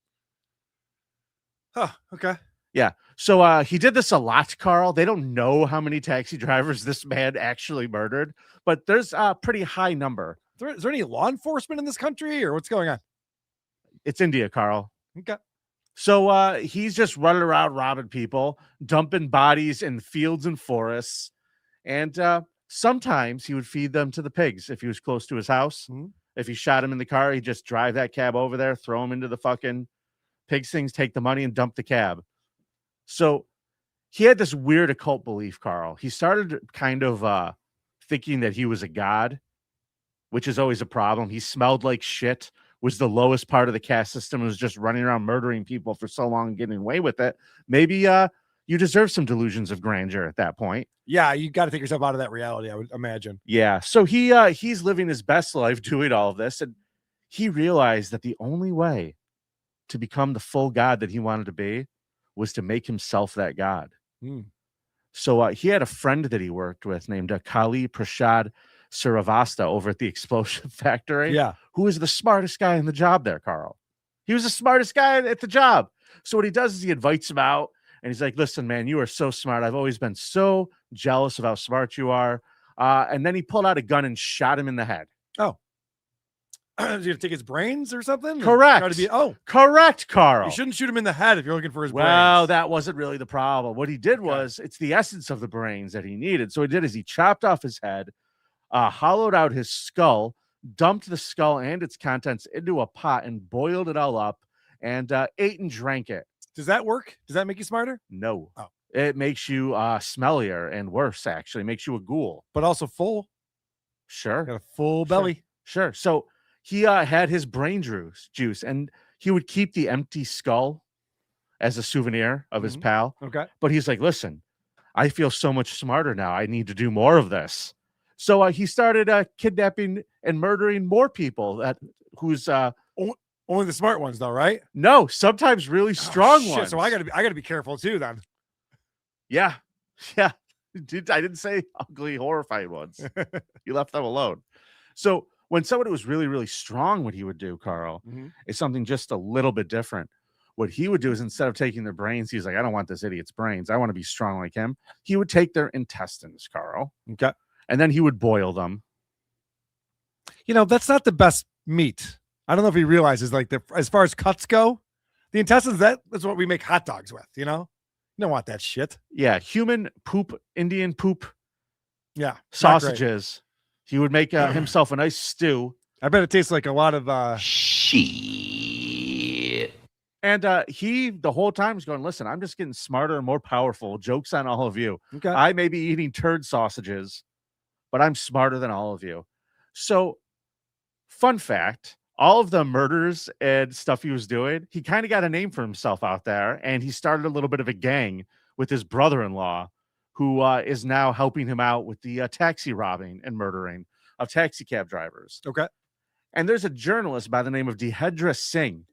Oh, okay. Yeah. So he did this a lot, Carl. They don't know how many taxi drivers this man actually murdered, but there's a pretty high number. Is there any law enforcement in this country, or what's going on? It's India, Carl. Okay. So he's just running around robbing people, dumping bodies in fields and forests. And sometimes he would feed them to the pigs if he was close to his house. Mm-hmm. If he shot him in the car, he'd just drive that cab over there, throw him into the fucking pigs things, take the money, and dump the cab. So he had this weird occult belief, Carl. He started kind of thinking that he was a god, which is always a problem. He smelled like shit, was the lowest part of the caste system, and was just running around murdering people for so long and getting away with it. Maybe you deserve some delusions of grandeur at that point. Yeah, you got to take yourself out of that reality, I would imagine. Yeah. So he's living his best life doing all of this, and he realized that the only way to become the full god that he wanted to be was to make himself that god. So he had a friend that he worked with named Kali Prasad Srivastav over at the explosion factory. Yeah. Who was the smartest guy in the job there, Carl. He was the smartest guy at the job. So what he does is he invites him out and he's like, listen, man, you are so smart. I've always been so jealous of how smart you are. And then he pulled out a gun and shot him in the head. Oh. Is he going to take his brains or something? Correct. Correct, Carl. You shouldn't shoot him in the head if you're looking for his brains. Well, that wasn't really the problem. What he did was, it's the essence of the brains that he needed. So what he did is he chopped off his head, hollowed out his skull, dumped the skull and its contents into a pot and boiled it all up and ate and drank it. Does that work? Does that make you smarter? No. Oh. It makes you smellier and worse, actually. It makes you a ghoul. But also full. Sure. Got a full belly. Sure. So he had his brain juice, and he would keep the empty skull as a souvenir of his pal. Okay. But he's like, listen, I feel so much smarter now. I need to do more of this. So he started kidnapping and murdering more people who's only the smart ones though, right? No, sometimes really strong ones. So I gotta be careful too then. Yeah. Dude, I didn't say ugly, horrified ones. You left them alone. So when somebody was really, really strong, what he would do, Carl, is something just a little bit different. What he would do is instead of taking their brains, he's like, I don't want this idiot's brains. I want to be strong like him. He would take their intestines, Carl. Okay. And then he would boil them. You know, that's not the best meat. I don't know if he realizes, like, as far as cuts go, the intestines, that is what we make hot dogs with, you know? You don't want that shit. Yeah, human poop, Indian poop. Yeah. Sausages. He would make himself a nice stew. I bet it tastes like a lot of shit. And he, the whole time, is going, listen, I'm just getting smarter and more powerful. Joke's on all of you. Okay. I may be eating turd sausages, but I'm smarter than all of you. So, fun fact, all of the murders and stuff he was doing, he kind of got a name for himself out there, and he started a little bit of a gang with his brother-in-law, who is now helping him out with the taxi robbing and murdering of taxi cab drivers. Okay. And there's a journalist by the name of Dehedra Singh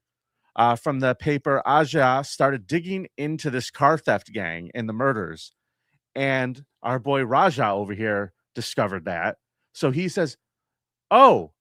from the paper Aja started digging into this car theft gang and the murders. And our boy Raja over here discovered that. So he says, oh,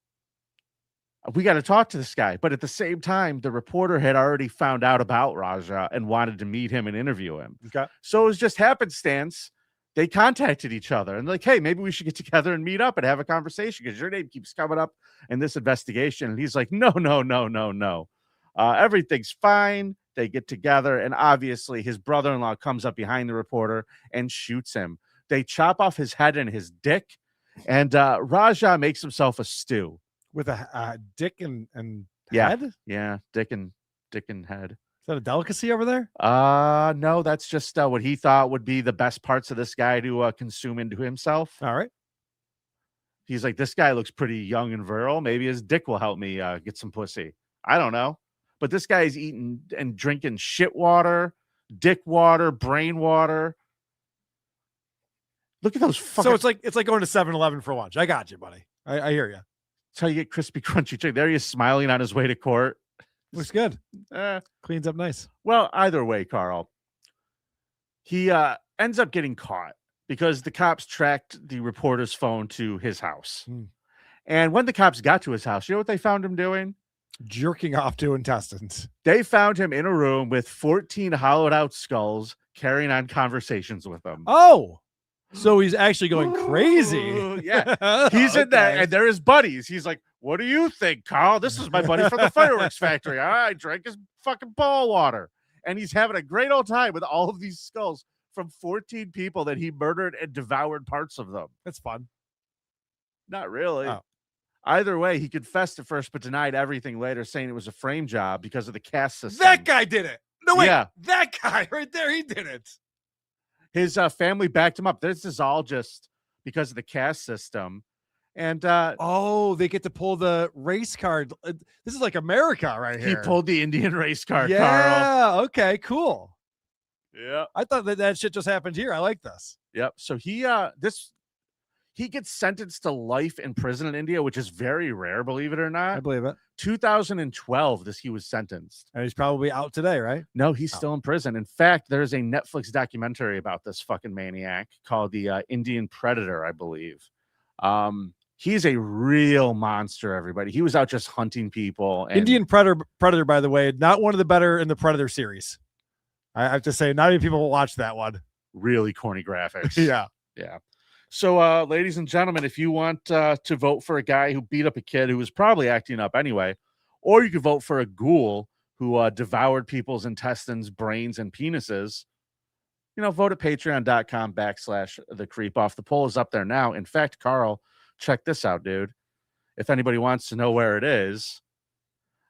we got to talk to this guy. But at the same time, the reporter had already found out about Raja and wanted to meet him and interview him. Okay. So it was just happenstance. They contacted each other and like, hey, maybe we should get together and meet up and have a conversation because your name keeps coming up in this investigation. And he's like, no. Everything's fine. They get together. And obviously his brother-in-law comes up behind the reporter and shoots him. They chop off his head and his dick. And Raja makes himself a stew. With a dick and head? head? Yeah, dick and head. Is that a delicacy over there? No, that's just what he thought would be the best parts of this guy to consume into himself. All right. He's like, this guy looks pretty young and virile. Maybe his dick will help me get some pussy. I don't know. But this guy's eating and drinking shit water, dick water, brain water. Look at those fucking... So it's like going to 7-Eleven for lunch. I got you, buddy. I hear you. That's how you get crispy, crunchy chicken. There he is smiling on his way to court. Looks good. Cleans up nice. Well, either way, Karl, he ends up getting caught because the cops tracked the reporter's phone to his house. And when the cops got to his house, you know what they found him doing? Jerking off to intestines. They found him in a room with 14 hollowed out skulls carrying on conversations with them. Oh, so he's actually going crazy. Yeah. He's in there and they're his buddies. He's like, what do you think, Karl? This is my buddy from the fireworks factory. I drank his fucking ball water. And he's having a great old time with all of these skulls from 14 people that he murdered and devoured parts of them. That's fun. Not really. Oh. Either way, he confessed at first, but denied everything later, saying it was a frame job because of the caste system. That guy did it. No, wait. Yeah. That guy right there, he did it. His family backed him up. This is all just because of the caste system. And they get to pull the race card. This is like America right here. He pulled the Indian race card, yeah, Karl. Okay, cool. Yeah. I thought that shit just happened here. I like this. Yep. So he gets sentenced to life in prison in India, which is very rare, believe it or not. I believe it. 2012, he was sentenced. And he's probably out today, right? No, he's still in prison. In fact, there's a Netflix documentary about this fucking maniac called The Indian Predator, I believe. He's a real monster, everybody. He was out just hunting people. And Indian Predator, by the way, not one of the better in the Predator series. I have to say, not many people will watch that one. Really corny graphics. Yeah. Yeah. So, ladies and gentlemen, if you want to vote for a guy who beat up a kid who was probably acting up anyway, or you could vote for a ghoul who devoured people's intestines, brains, and penises, vote at patreon.com/thecreepoff. The poll is up there now. In fact, Karl, check this out, dude. If anybody wants to know where it is,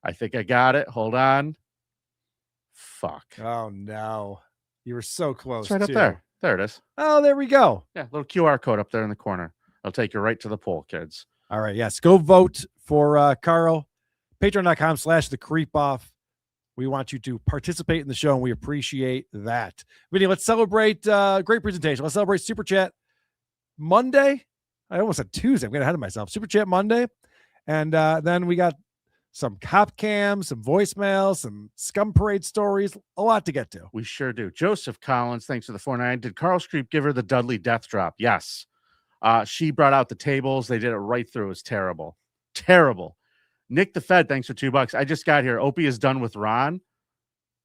I think I got it. Hold on. Fuck. Oh, no. You were so close. It's right up there. There it is. Oh, there we go. Yeah, little QR code up there in the corner. I'll take you right to the poll, kids. All right. Yes. Go vote for Karl. Patreon.com/thecreepoff. We want you to participate in the show, and we appreciate that. Vinny, let's celebrate. Great presentation. Let's celebrate Super Chat Monday. I almost said Tuesday. I'm getting ahead of myself. Super Chat Monday. And then we got some cop cams, some voicemails, some scum parade stories, a lot to get to. We sure do. Joseph Collins, thanks for the 4-9. Did Karl Streep give her the Dudley death drop? Yes. She brought out the tables. They did it right through. It was terrible. Terrible. Nick the Fed, thanks for $2. I just got here. Opie is done with Ron.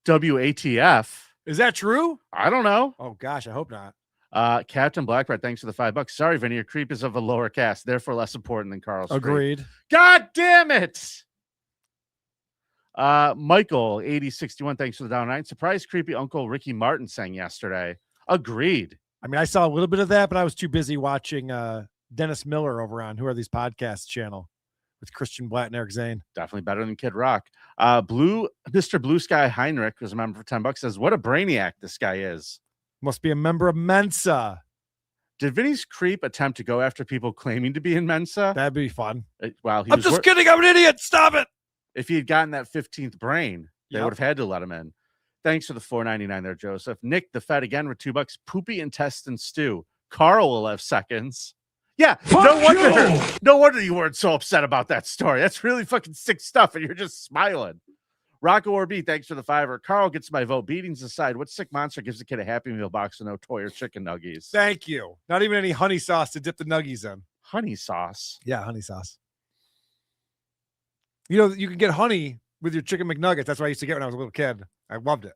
WATF. Is that true? I don't know. Oh, gosh, I hope not. Captain Blackbird, thanks for the $5. Sorry, Vinny, your creep is of a lower caste, therefore less important than Karl Streep. Agreed. God damn it. Michael 8061, thanks for the down 9. Surprise creepy Uncle Ricky Martin sang yesterday. Agreed. I mean, I saw a little bit of that, but I was too busy watching Dennis Miller over on Who Are These Podcasts channel with Christian Blatt and Eric Zane. Definitely better than Kid Rock. Mr. Blue Sky Heinrich was a member for $10, says, what a brainiac this guy is. Must be a member of Mensa. Did Vinny's creep attempt to go after people claiming to be in Mensa? That'd be fun. I'm just kidding. I'm an idiot. Stop it. If he had gotten that 15th brain, they would have had to let him in. Thanks for the $4.99 there, Joseph. Nick the Fed again with $2. Poopy intestine stew. Karl will have seconds. Yeah, no wonder you weren't so upset about that story. That's really fucking sick stuff, and you're just smiling. Rocco or B, thanks for the $5. Karl gets my vote. Beatings aside, what sick monster gives a kid a Happy Meal box with no toy or chicken nuggies? Thank you. Not even any honey sauce to dip the nuggies in. Honey sauce? Yeah, honey sauce. You know, you can get honey with your chicken McNuggets. That's what I used to get when I was a little kid. I loved it.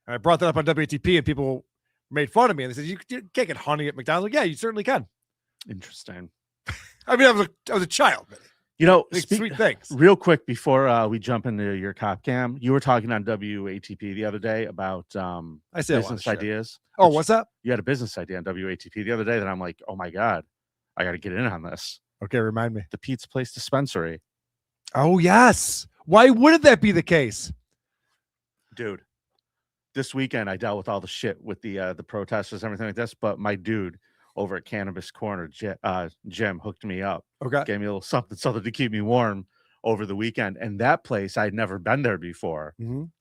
And I brought that up on WATP, and people made fun of me. And they said, you can't get honey at McDonald's. Like, yeah, you certainly can. Interesting. I mean, I was a child. Sweet things. Real quick before we jump into your cop cam, you were talking on WATP the other day about I said business ideas. Oh, what's up? You had a business idea on WATP the other day that I'm like, oh my God, I got to get in on this. Okay, remind me. The Pizza Place dispensary. Oh, yes. Why wouldn't that be the case? Dude, this weekend I dealt with all the shit with the protesters and everything like this, but my dude over at Cannabis Corner, Jim, hooked me up. Okay. Gave me a little something to keep me warm over the weekend, and that place, I'd never been there before. Mhm.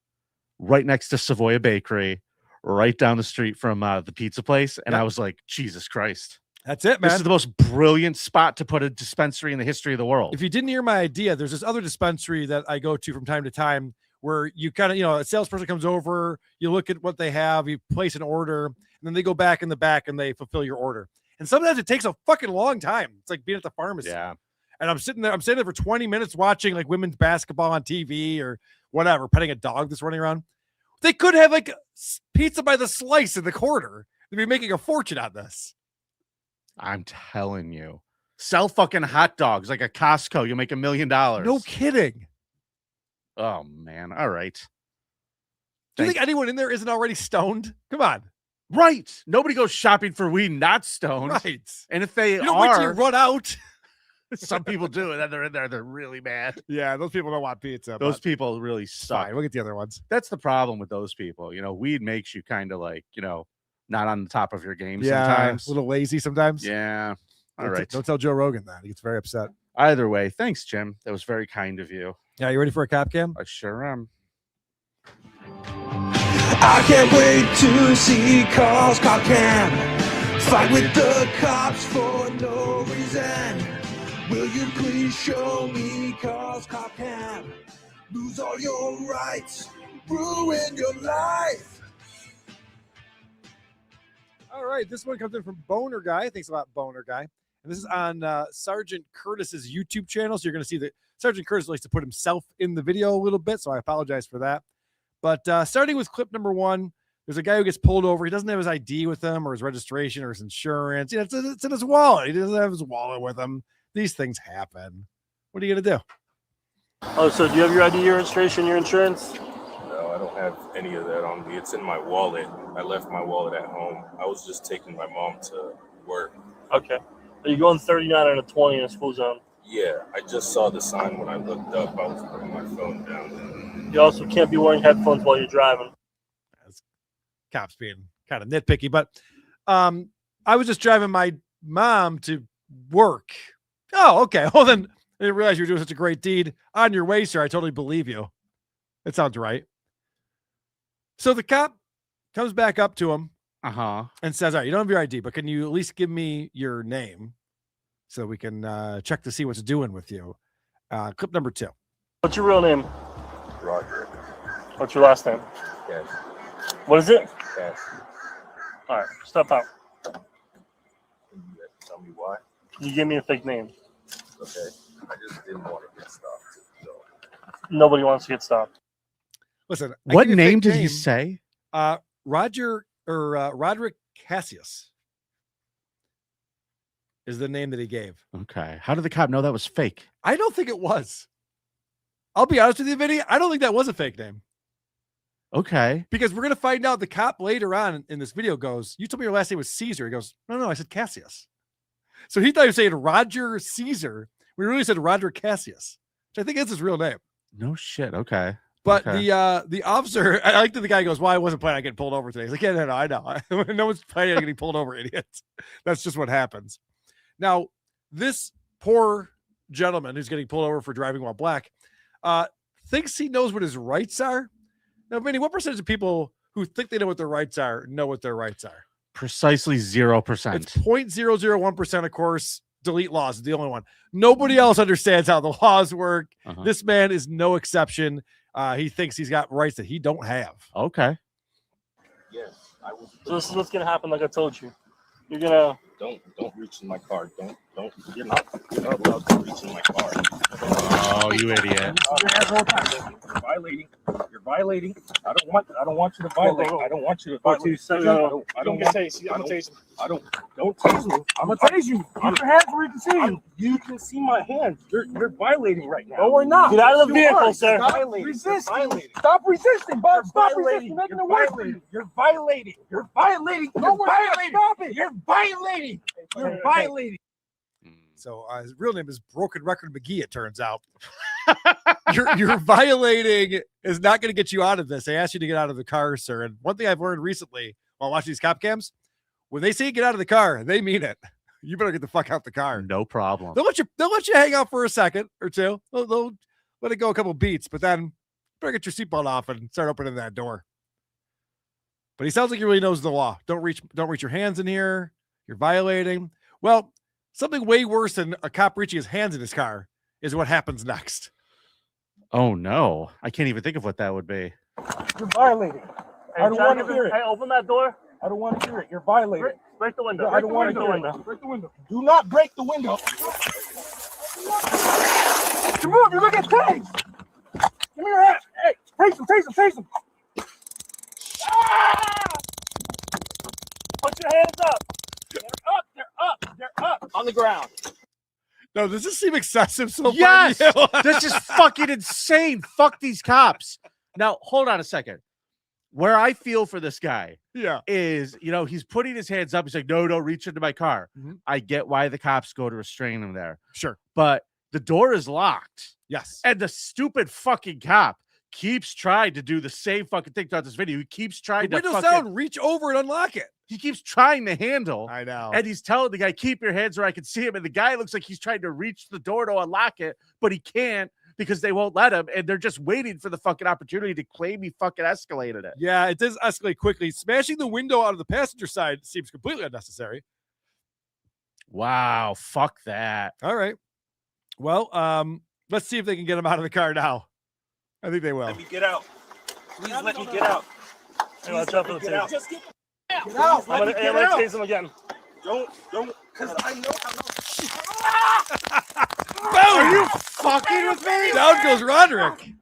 Right next to Savoya Bakery, right down the street from the pizza place. And Yep. I was like, Jesus Christ. That's it, man. This is the most brilliant spot to put a dispensary in the history of the world. If you didn't hear my idea, there's this other dispensary that I go to from time to time where you kind of, a salesperson comes over, you look at what they have, you place an order, and then they go back in the back and they fulfill your order. And sometimes it takes a fucking long time. It's like being at the pharmacy. Yeah. And I'm sitting there for 20 minutes watching like women's basketball on TV or whatever, petting a dog that's running around. They could have like pizza by the slice in the corner. They'd be making a fortune on this. I'm telling you. Sell fucking hot dogs like a Costco. You'll make $1 million. No kidding. Oh, man. All right. Do you think anyone in there isn't already stoned? Come on. Right. Nobody goes shopping for weed not stoned. Right. And if they You don't wait till you run out. Some people do, and then they're in there. They're really mad. Yeah, those people don't want pizza. Those but people really suck. fine. We'll get the other ones. That's the problem with those people. Weed makes you kind of like, not on the top of your game Yeah, sometimes. a little lazy sometimes. Yeah. All Don't- right. Don't tell Joe Rogan that. He gets very upset. Either way, thanks, Jim. That was very kind of you. Yeah, you ready for a cop cam? I sure am. I can't wait to see Carl's cop cam. Fight with the cops for no reason. Will you please show me Carl's cop cam? Lose all your rights, ruin your life. All right, this one comes in from Boner Guy. Thanks a lot, Boner Guy. And this is on Sergeant Curtis's YouTube channel. So you're going to see that Sergeant Curtis likes to put himself in the video a little bit. So I apologize for that. But starting with clip number 1, there's a guy who gets pulled over. He doesn't have his ID with him or his registration or his insurance. It's in his wallet. He doesn't have his wallet with him. These things happen. What are you going to do? Oh, so do you have your ID, your registration, your insurance? No, I don't have any of that on me. It's in my wallet. I left my wallet at home. I was just taking my mom to work. Okay. Are you going 39 and a 20 in a school zone? Yeah, I just saw the sign when I looked up. I was putting my phone down. You also can't be wearing headphones while you're driving. Cops being kind of nitpicky, but I was just driving my mom to work. Oh, okay. Well, then I didn't realize you were doing such a great deed. On your way, sir. I totally believe you. That sounds right. So the cop comes back up to him and says, all right, you don't have your ID, but can you at least give me your name so we can check to see what's doing with you? Clip number 2. What's your real name? Roger. What's your last name? Yes. What is it? Yes. All right, step out. Can you tell me why? You gave me a fake name. Okay. I just didn't want to get stopped. So. Nobody wants to get stopped. Listen. What name did he say? Roger or Roderick Cassius is the name that he gave. Okay. How did the cop know that was fake? I don't think it was. I'll be honest with you, Vinny. I don't think that was a fake name. Okay. Because we're going to find out the cop later on in this video goes, you told me your last name was Caesar. He goes, no, I said Cassius. So he thought he was saying Roger Caesar. We really said Roger Cassius, which I think is his real name. No shit. Okay. But okay. the officer, I like that the guy goes, well, I wasn't planning on getting pulled over today. He's like, yeah, no, I know. No one's planning on getting pulled over, idiots. That's just what happens. Now, this poor gentleman who's getting pulled over for driving while black thinks he knows what his rights are. Now, Vinny, what percentage of people who think they know what their rights are know what their rights are? Precisely 0%. It's 0.001%, of course. Delete laws is the only one. Nobody else understands how the laws work. This man is no exception. He thinks he's got rights that he don't have. Okay. Yes, I was. So this is what's gonna happen, like I told you. You're gonna don't reach in my car. Don't. You're not allowed to reach in my car. Oh, you idiot! You're violating. You're violating. I don't want you to violate. I don't want you to violate. Don't tase me. I'm gonna tase you. Keep your hands where you can see you. You can see my hands. You're violating right now. No, we're not. Get out of the vehicle, sir. Stop resisting. Stop resisting, bud. Stop resisting. You're making it worse. You're violating. You're violating. You're violating. Stop it. You're violating. You're violating. So his real name is Broken Record McGee, it turns out. You're violating is not going to get you out of this. They asked you to get out of the car, sir. And one thing I've learned recently while watching these cop cams, when they say get out of the car, they mean it. You better get the fuck out the car. No problem. They'll let you hang out for a second or two. They'll let it go a couple beats, but then better get your seatbelt off and start opening that door. But he sounds like he really knows the law. Don't reach your hands in here. You're violating. Well, something way worse than a cop reaching his hands in his car is what happens next. Oh no, I can't even think of what that would be. You're violating. I don't want to hear it. Hey, open that door. I don't want to hear it. You're violating. Break the window. I don't want to hear it. Break the window. Do not break the window. Come on, you're looking at tags. Give me your hand. Hey, taste him. Ah! Put your hands up. They're up. On the ground. No, does this seem excessive so far? Yes, this is fucking insane. Fuck these cops. Now, hold on a second. Where I feel for this guy is, he's putting his hands up. He's like, no, don't reach into my car. Mm-hmm. I get why the cops go to restrain him there. Sure. But the door is locked. Yes. And the stupid fucking cop keeps trying to do the same fucking thing throughout this video. He keeps trying to window sound, reach over and unlock it. He keeps trying to handle. I know. And he's telling the guy, keep your hands where I can see him. And the guy looks like he's trying to reach the door to unlock it, but he can't because they won't let him. And they're just waiting for the fucking opportunity to claim he fucking escalated it. Yeah, it does escalate quickly. Smashing the window out of the passenger side seems completely unnecessary. Wow. Fuck that. All right. Well, let's see if they can get him out of the car now. I think they will. Let me get out. Please let me get out. Hey, watch out for the taser. Just get out. I'm gonna tase him again. Don't, because I know. Are you fucking with me? Down goes Roderick.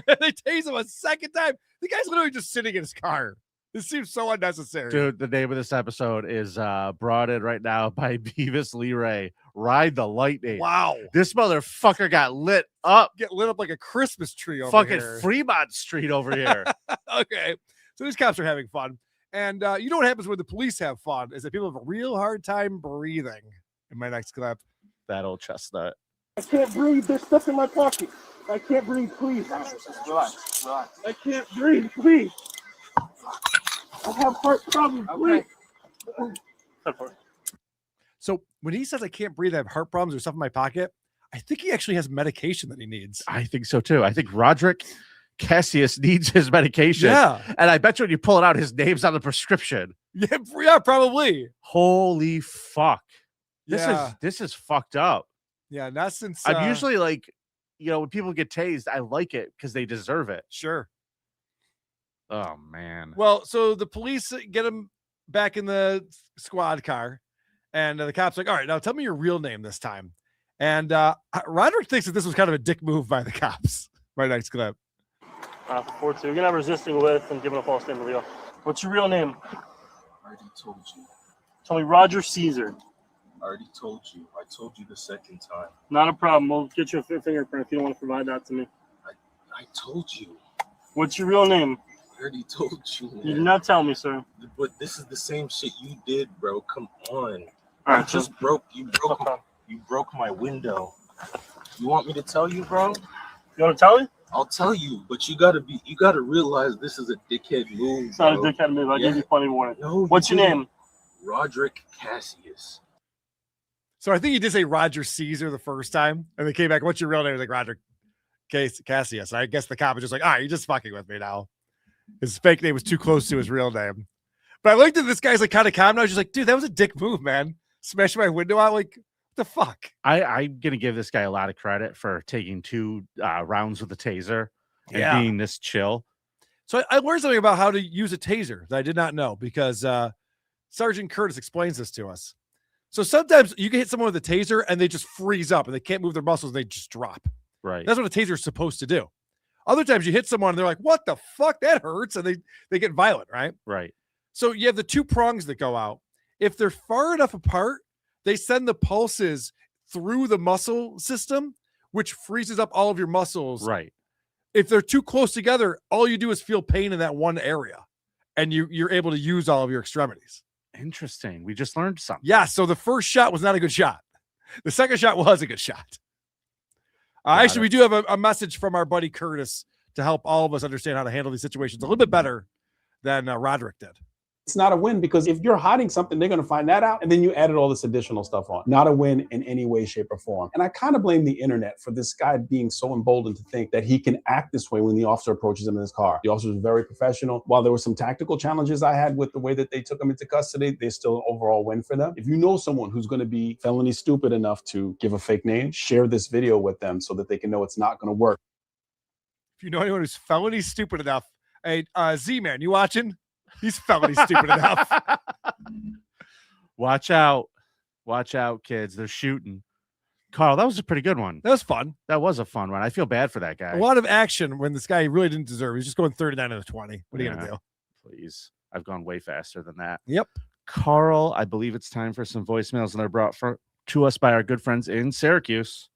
They tase him a second time. The guy's literally just sitting in his car. This seems so unnecessary. Dude, the name of this episode is brought in right now by Beavis Lee Ray. Ride the Lightning. Wow. This motherfucker got lit up. Get lit up like a Christmas tree over fucking here. Fremont Street over here. Okay. So these cops are having fun. And you know what happens when the police have fun is that people have a real hard time breathing. In my next clip. That old chestnut. I can't breathe. There's stuff in my pocket. I can't breathe. Please. Relax. I can't breathe. Please. I have heart problems. Please. So when he says I can't breathe, I have heart problems or stuff in my pocket, I think he actually has medication that he needs. I think so too. I think Roderick Cassius needs his medication. Yeah. And I bet you when you pull it out, his name's on the prescription. Yeah, probably. Holy fuck. Yeah. This is fucked up. Yeah, not since I'm usually like, when people get tased, I like it because they deserve it. Sure. Oh man. Well, so the police get him back in the squad car, and the cop's like, all right, now tell me your real name this time. And Roderick thinks that this was kind of a dick move by the cops. My next clip. 4-2. You're not resisting with and giving a false name to Leo. What's your real name? I already told you. Tell me Roger Caesar. I already told you. I told you the second time. Not a problem. We'll get you a fingerprint if you don't want to provide that to me. I told you. What's your real name? I already told you, man. You did not tell me, sir. But this is the same shit you did, bro. Come on. All right, You broke my window. You want me to tell you, bro? You want to tell me? I'll tell you, but you gotta realize this is a dickhead move. It's not bro. a dickhead move. I gave you plenty of warning. No, what's your name? Roderick Cassius. So I think he did say Roger Caesar the first time, and they came back. What's your real name? Like Roderick Cassius. I guess the cop was just like, all right, you're just fucking with me now. His fake name was too close to his real name. But I like that this guy's like kind of calm now. He's just like, dude, that was a dick move, man. Smash my window out. Like, what the fuck? I'm gonna give this guy a lot of credit for taking 2 rounds with the taser and being this chill. So I learned something about how to use a taser that I did not know because Sergeant Curtis explains this to us. So sometimes you can hit someone with a taser and they just freeze up and they can't move their muscles. And they just drop. Right. That's what a taser is supposed to do. Other times you hit someone and they're like, what the fuck? That hurts. And they get violent, right? Right. So you have the 2 prongs that go out. If they're far enough apart, they send the pulses through the muscle system, which freezes up all of your muscles. Right. If they're too close together, all you do is feel pain in that one area. And you're able to use all of your extremities. Interesting. We just learned something. Yeah. So the first shot was not a good shot. The second shot was a good shot. Actually, we do have a message from our buddy Curtis to help all of us understand how to handle these situations a little bit better than Roderick did. It's not a win because if you're hiding something, they're going to find that out. And then you added all this additional stuff on. Not a win in any way, shape, or form. And I kind of blame the internet for this guy being so emboldened to think that he can act this way when the officer approaches him in his car. The officer was very professional. While there were some tactical challenges I had with the way that they took him into custody, there's still an overall win for them. If you know someone who's going to be felony stupid enough to give a fake name, share this video with them so that they can know it's not going to work. If you know anyone who's felony stupid enough, hey, Z-Man, you watching? He's felony stupid enough. Watch out. Watch out, kids. They're shooting. Carl, that was a pretty good one. That was fun. That was a fun one. I feel bad for that guy. A lot of action when this guy really didn't deserve. He's just going 39 out of 20. What are you going to do? Please. I've gone way faster than that. Yep. Carl, I believe it's time for some voicemails, and they're brought to us by our good friends in Syracuse.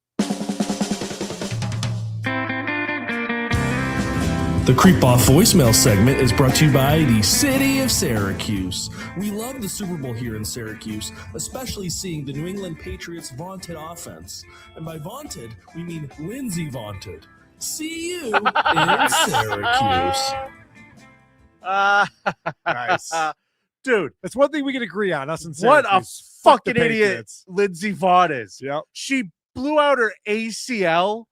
The Creep Off voicemail segment is brought to you by the City of Syracuse. We love the Super Bowl here in Syracuse, especially seeing the New England Patriots' vaunted offense. And by vaunted, we mean Lindsay vaunted. See you in Syracuse. Nice. Dude, that's one thing we can agree on, us and what Syracuse. a fucking idiot Lindsay Vaught is. Yep. She blew out her ACL.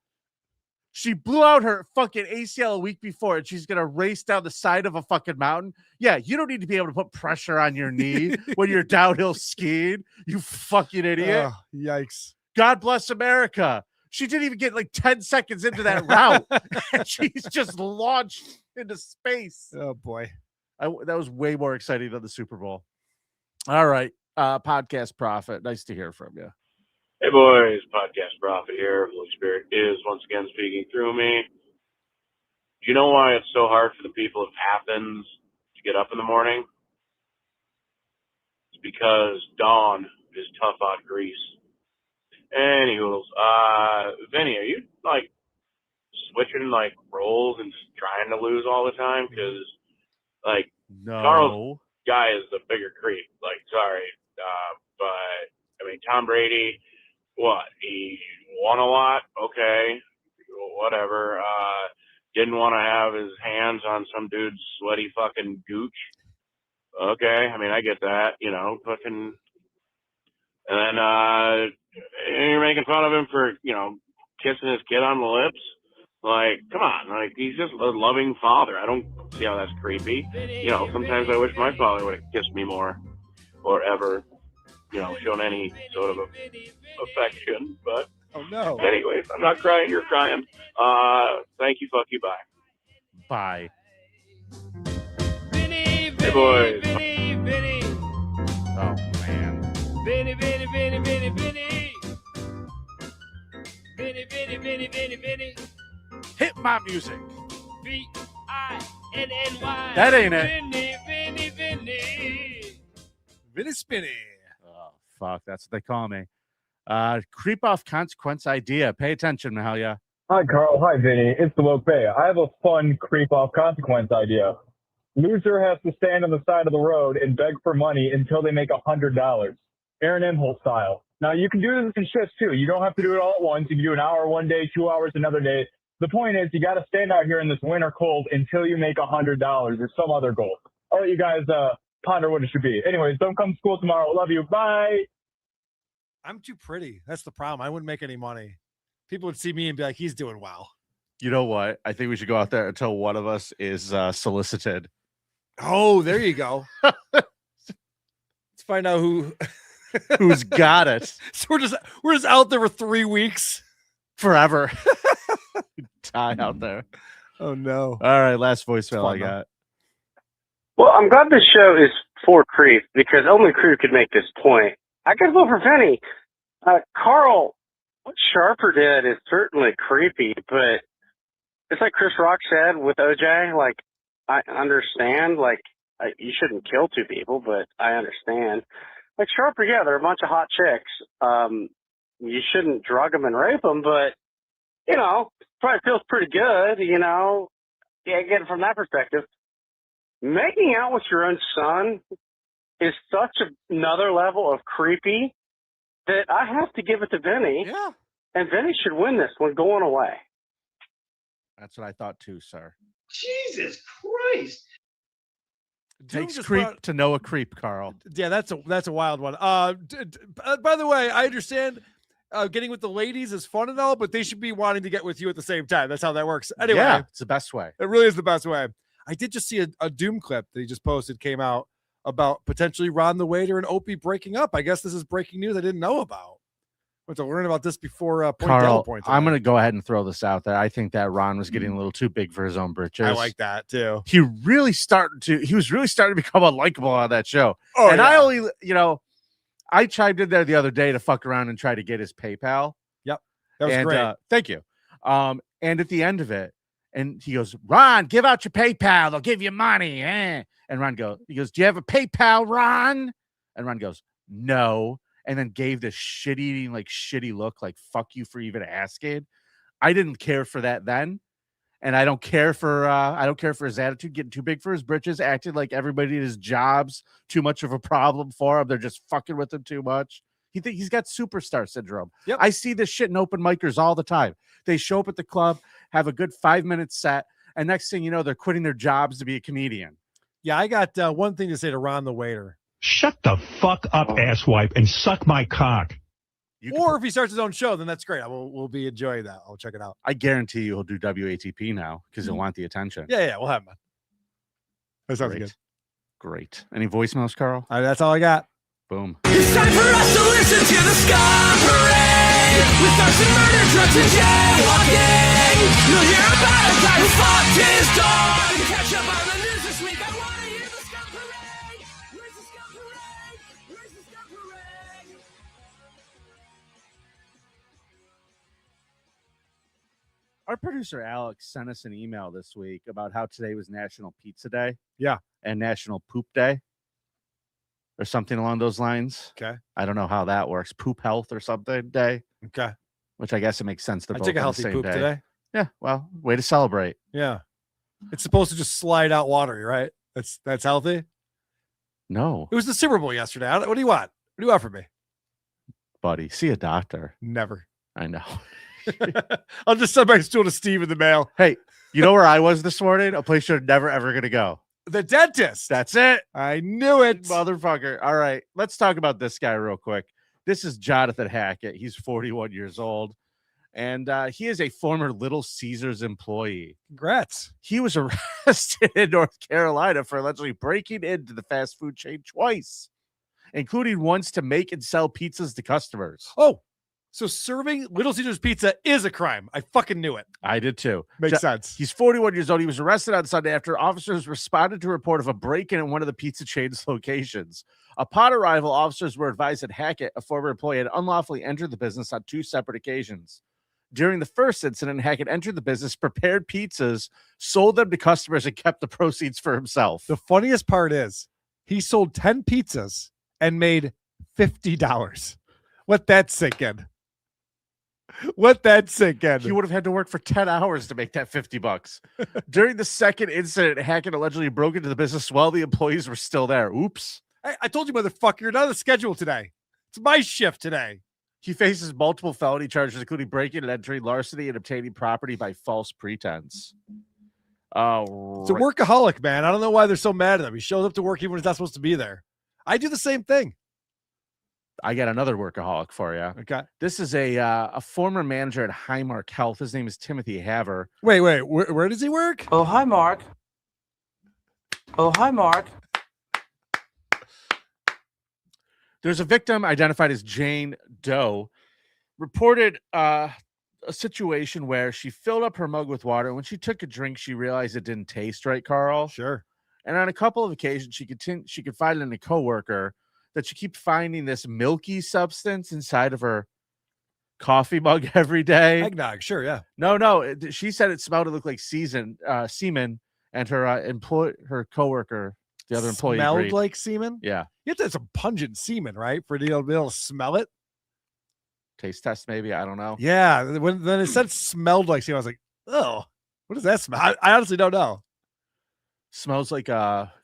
She blew out her fucking ACL a week before, and she's going to race down the side of a fucking mountain. Yeah, you don't need to be able to put pressure on your knee when you're downhill skiing, you fucking idiot. Yikes. God bless America. She didn't even get like 10 seconds into that route, and she's just launched into space. Oh, boy. That was way more exciting than the Super Bowl. All right, Podcast Prophet, nice to hear from you. Hey boys, Podcast Prophet here. Holy Spirit is once again speaking through me. Do you know why it's so hard for the people of Athens to get up in the morning? It's because dawn is tough on Greece. Anywho, Vinny, are you like switching like roles and just trying to lose all the time? Because like Carl's guy is the bigger creep. Like, sorry, but I mean Tom Brady. What? He won a lot? Okay. Whatever. Didn't want to have his hands on some dude's sweaty fucking gooch. Okay. I mean, I get that, you know, fucking. And then, you're making fun of him for, you know, kissing his kid on the lips. Like, come on. Like, he's just a loving father. I don't see how that's creepy. You know, sometimes I wish my father would have kissed me more or ever, you know, shown any sort of affection, but oh no. Anyways, I'm not crying, you're crying. Thank you, fuck you, bye. Hey boys. Oh man. Vinny, Vinny, Vinny, Vinny, Vinny. Vinny, Vinny, Vinny, Vinny, Vinny. Hit my music. V-I-N-N-Y. That ain't it. Vinny, Vinny, Vinny. Vinny Spinny. Oh, fuck. That's what they call me. Creep off consequence idea. Pay attention, Mahalia. Hi, Carl. Hi, Vinny. It's the Woke Bay. I have a fun creep off consequence idea. Loser has to stand on the side of the road and beg for money until they make $100. Aaron Imholt style. Now, you can do this in shifts, too. You don't have to do it all at once. You can do an hour one day, 2 hours another day. The point is, you got to stand out here in this winter cold until you make $100 or some other goal. I'll let you guys ponder what it should be. Anyways, don't come to school tomorrow. Love you. Bye. I'm too pretty. That's the problem. I wouldn't make any money. People would see me and be like, he's doing well. You know what? I think we should go out there until one of us is solicited. Oh, there you go. Let's find out who's got it. So we're just out there for 3 weeks. Forever. Die out there. Oh no. All right, last voicemail I got. Well, I'm glad this show is for Creep because only Creep could make this point. I gotta vote for Vinny. Carl, what Sharper did is certainly creepy, but it's like Chris Rock said with OJ, like, I understand, like, you shouldn't kill two people, but I understand. Like Sharper, yeah, they're a bunch of hot chicks. You shouldn't drug them and rape them, but, you know, probably feels pretty good, you know. Yeah, I get it from that perspective. Making out with your own son is such another level of creepy that I have to give it to Vinny. Yeah. And Vinny should win this one going away. That's what I thought too, sir. Jesus Christ. Takes just creep brought- to know a creep, Carl. Yeah, that's a wild one. By the way, I understand getting with the ladies is fun and all, but they should be wanting to get with you at the same time. That's how that works. Anyway, Yeah, it's the best way. it really is the best way. I did just see a Doom clip that he just posted came out about potentially Ron the Waiter and Opie breaking up. I guess this is breaking news I didn't know about. Went to learn about this before Point Carl, Point. I'm going to go ahead and throw this out there. I think that Ron was getting a little too big for his own britches. I like that too. He was really starting to become unlikable on that show. Oh, and yeah. I only, I chimed in there the other day to fuck around and try to get his PayPal. Yep. That was great. Thank you. And at the end of it, and he goes, Ron, give out your PayPal. They'll give you money. And he goes, do you have a PayPal, Ron? And Ron goes, no. And then gave this shitty look, like, fuck you for even asking. I didn't care for that then. And I don't care for his attitude, getting too big for his britches, acting like everybody at his job's too much of a problem for him. They're just fucking with him too much. He's got superstar syndrome. Yep. I see this shit in open micers all the time. They show up at the club, have a good 5-minute set, and next thing you know, they're quitting their jobs to be a comedian. Yeah, I got one thing to say to Ron the Waiter. Shut the fuck up, asswipe, and suck my cock. Or if he starts his own show, then that's great. We'll be enjoying that. I'll check it out. I guarantee you he'll do WATP now because he'll want the attention. Yeah, we'll have him. That sounds Great. good. Great. Any voicemails, Carl? That's all I got. Boom. It's time for us to listen to the Scum Parade. With thugs and murder, drugs and jaywalking. You'll hear about a guy who fucked his dog. And catch up on the news this week. I want to hear the Scum Parade. Where's the Scum Parade? Where's the Scum Parade? Our producer Alex sent us an email this week about how today was National Pizza Day. Yeah. And National Poop Day. Or something along those lines. Okay. I don't know how that works. Poop health or something day. Okay. Which I guess it makes sense to I both took a on the healthy same poop day. today. Yeah, well, way to celebrate. Yeah. It's supposed to just slide out watery, right? That's healthy. No, It was the Super Bowl yesterday. What do you want? What do you want from me? buddy. See a doctor. Never. I know. I'll just send my stool to Steve in the mail. Hey, you know where I was this morning? A place you're never, ever going to go. The dentist. That's it. I knew it. Motherfucker. All right. Let's talk about this guy real quick. This is Jonathan Hackett. He's 41 years old. And he is a former Little Caesars employee. Congrats. He was arrested in North Carolina for allegedly breaking into the fast food chain twice, including once to make and sell pizzas to customers. Oh, so serving Little Caesars pizza is a crime. I fucking knew it. I did too. Makes sense. He's 41 years old. He was arrested on Sunday after officers responded to a report of a break-in at one of the pizza chain's locations. Upon arrival, officers were advised that Hackett, a former employee, had unlawfully entered the business on 2 separate occasions. During the first incident, Hackett entered the business, prepared pizzas, sold them to customers, and kept the proceeds for himself. The funniest part is he sold 10 pizzas and made $50. Let that sink in. Let that sink in. He would have had to work for 10 hours to make that $50. During the second incident, Hackett allegedly broke into the business while the employees were still there. Oops. I told you, motherfucker, you're not on the schedule today. It's my shift today. He faces multiple felony charges, including breaking and entering, larceny, and obtaining property by false pretense. It's a workaholic, man. I don't know why they're so mad at him. He shows up to work even when he's not supposed to be there. I do the same thing. I got another workaholic for you. Okay. This is a former manager at Highmark Health. His name is Timothy Haver. Wait. Where does he work? Oh, hi, Mark. Oh, hi, Mark. There's a victim identified as Jane Doe, reported a situation where she filled up her mug with water. And when she took a drink, she realized it didn't taste right, Carl. Sure. And on a couple of occasions, she could find in a coworker that she keep finding this milky substance inside of her coffee mug every day. Eggnog, sure, yeah. No. She said it smelled, it looked like semen, and her coworker, the other employee, smelled agreed. like semen. Yeah, you have to have some pungent semen, right, for you to be able to smell it. Taste test, maybe. I don't know. Yeah, then it said smelled like semen. I was like, oh, what does that smell? I honestly don't know. Smells like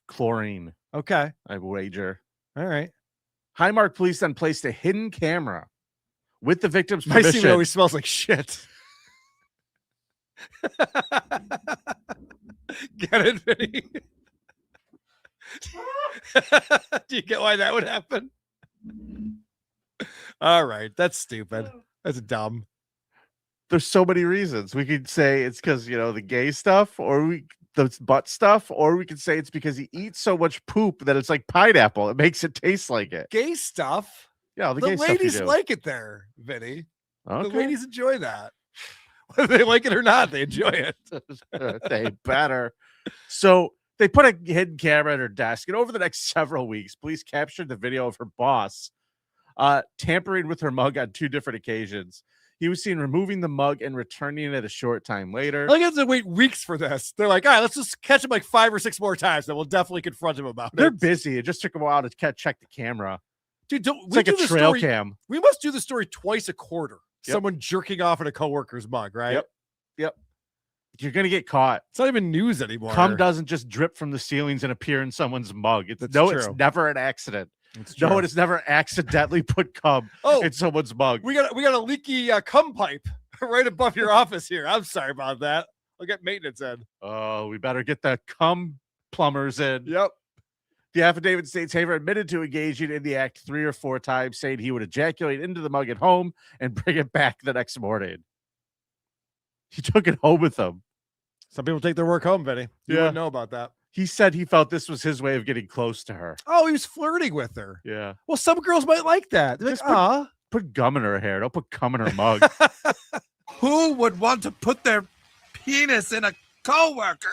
chlorine. Okay, I wager. All right. Highmark police then placed a hidden camera with the victim's My permission. semen always smells like shit. Get it, Vinny? Do you get why that would happen? All right. That's stupid. That's dumb. There's so many reasons. We could say it's because, the gay stuff, or the butt stuff, or we could say it's because he eats so much poop that it's like pineapple. It makes it taste like it. Gay stuff? Yeah, the The gay stuff you ladies do. like it there, Vinny. Okay. The ladies enjoy that. Whether they like it or not, they enjoy it. They better. So they put a hidden camera at her desk, and over the next several weeks, police captured the video of her boss tampering with her mug on 2 different occasions. He was seen removing the mug and returning it a short time later. I have to wait weeks for this. They're like, all right, let's just catch him like 5 or 6 more times, then we'll definitely confront him about They're it. busy. It just took a while to check the camera. Dude, It's like a trail cam. We must do the story twice a quarter. Yep. Someone jerking off in a coworker's mug, right? Yep. You're gonna get caught. It's not even news anymore. Cum doesn't just drip from the ceilings and appear in someone's mug. It's true. never an accident. true. No, it has never accidentally put cum in someone's mug. We got a leaky cum pipe right above your office here. I'm sorry about that. I'll get maintenance in. Oh, we better get the cum plumbers in. Yep. The affidavit states Haver admitted to engaging in the act 3 or 4 times, saying he would ejaculate into the mug at home and bring it back the next morning. He took it home with him. Some people take their work home, Vinny. You Yeah. wouldn't know about that. He said he felt this was his way of getting close to her. Oh, he was flirting with her. Yeah. Well, some girls might like that. They're like, Just put gum in her hair. Don't put cum in her mug. Who would want to put their penis in a coworker?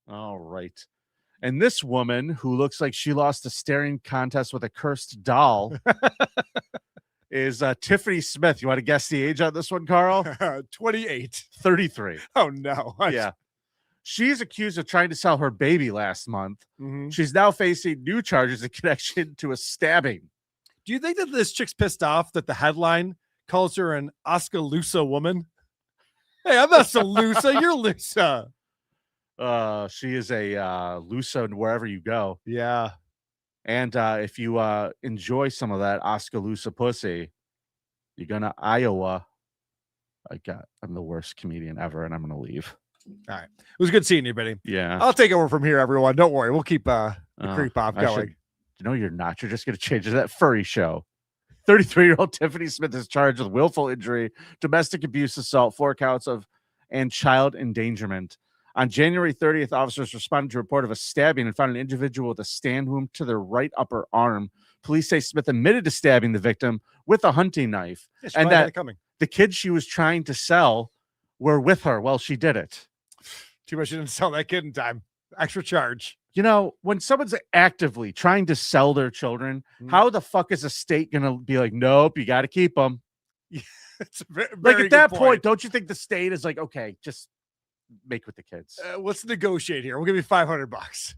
All right. And this woman, who looks like she lost a staring contest with a cursed doll, is Tiffany Smith. You want to guess the age on this one, Carl? 28. 33. Oh, no. Yeah. She's accused of trying to sell her baby last month. Mhm. She's now facing new charges in connection to a stabbing. Do you think that this chick's pissed off that the headline calls her an Oskaloosa woman? Hey, I'm not so Lusa. You're Lusa. She is a Lusa wherever you go. Yeah. And if you enjoy some of that Oskaloosa pussy, you're gonna Iowa. I'm the worst comedian ever, and I'm gonna leave. All right. It was good seeing you, Benny. Yeah. I'll take over from here, everyone. Don't worry. We'll keep the creep off I going. should- No, you're not. You're just gonna change it to that furry show. 33-year-old Tiffany Smith is charged with willful injury, domestic abuse, assault, 4 counts of, and child endangerment. On January 30th, officers responded to a report of a stabbing and found an individual with a stand wound to their right upper arm. Police say Smith admitted to stabbing the victim with a hunting knife, Yeah, she and probably had that it coming. the kids she was trying to sell were with her while she did it. Too much, you didn't sell that kid in time. Extra charge. You know, when someone's actively trying to sell their children, how the fuck is a state going to be like, nope, you got to keep them? It's a very Like good at that point, point, don't you think the state is like, okay, just make with the kids? let's negotiate here. We'll give you $500.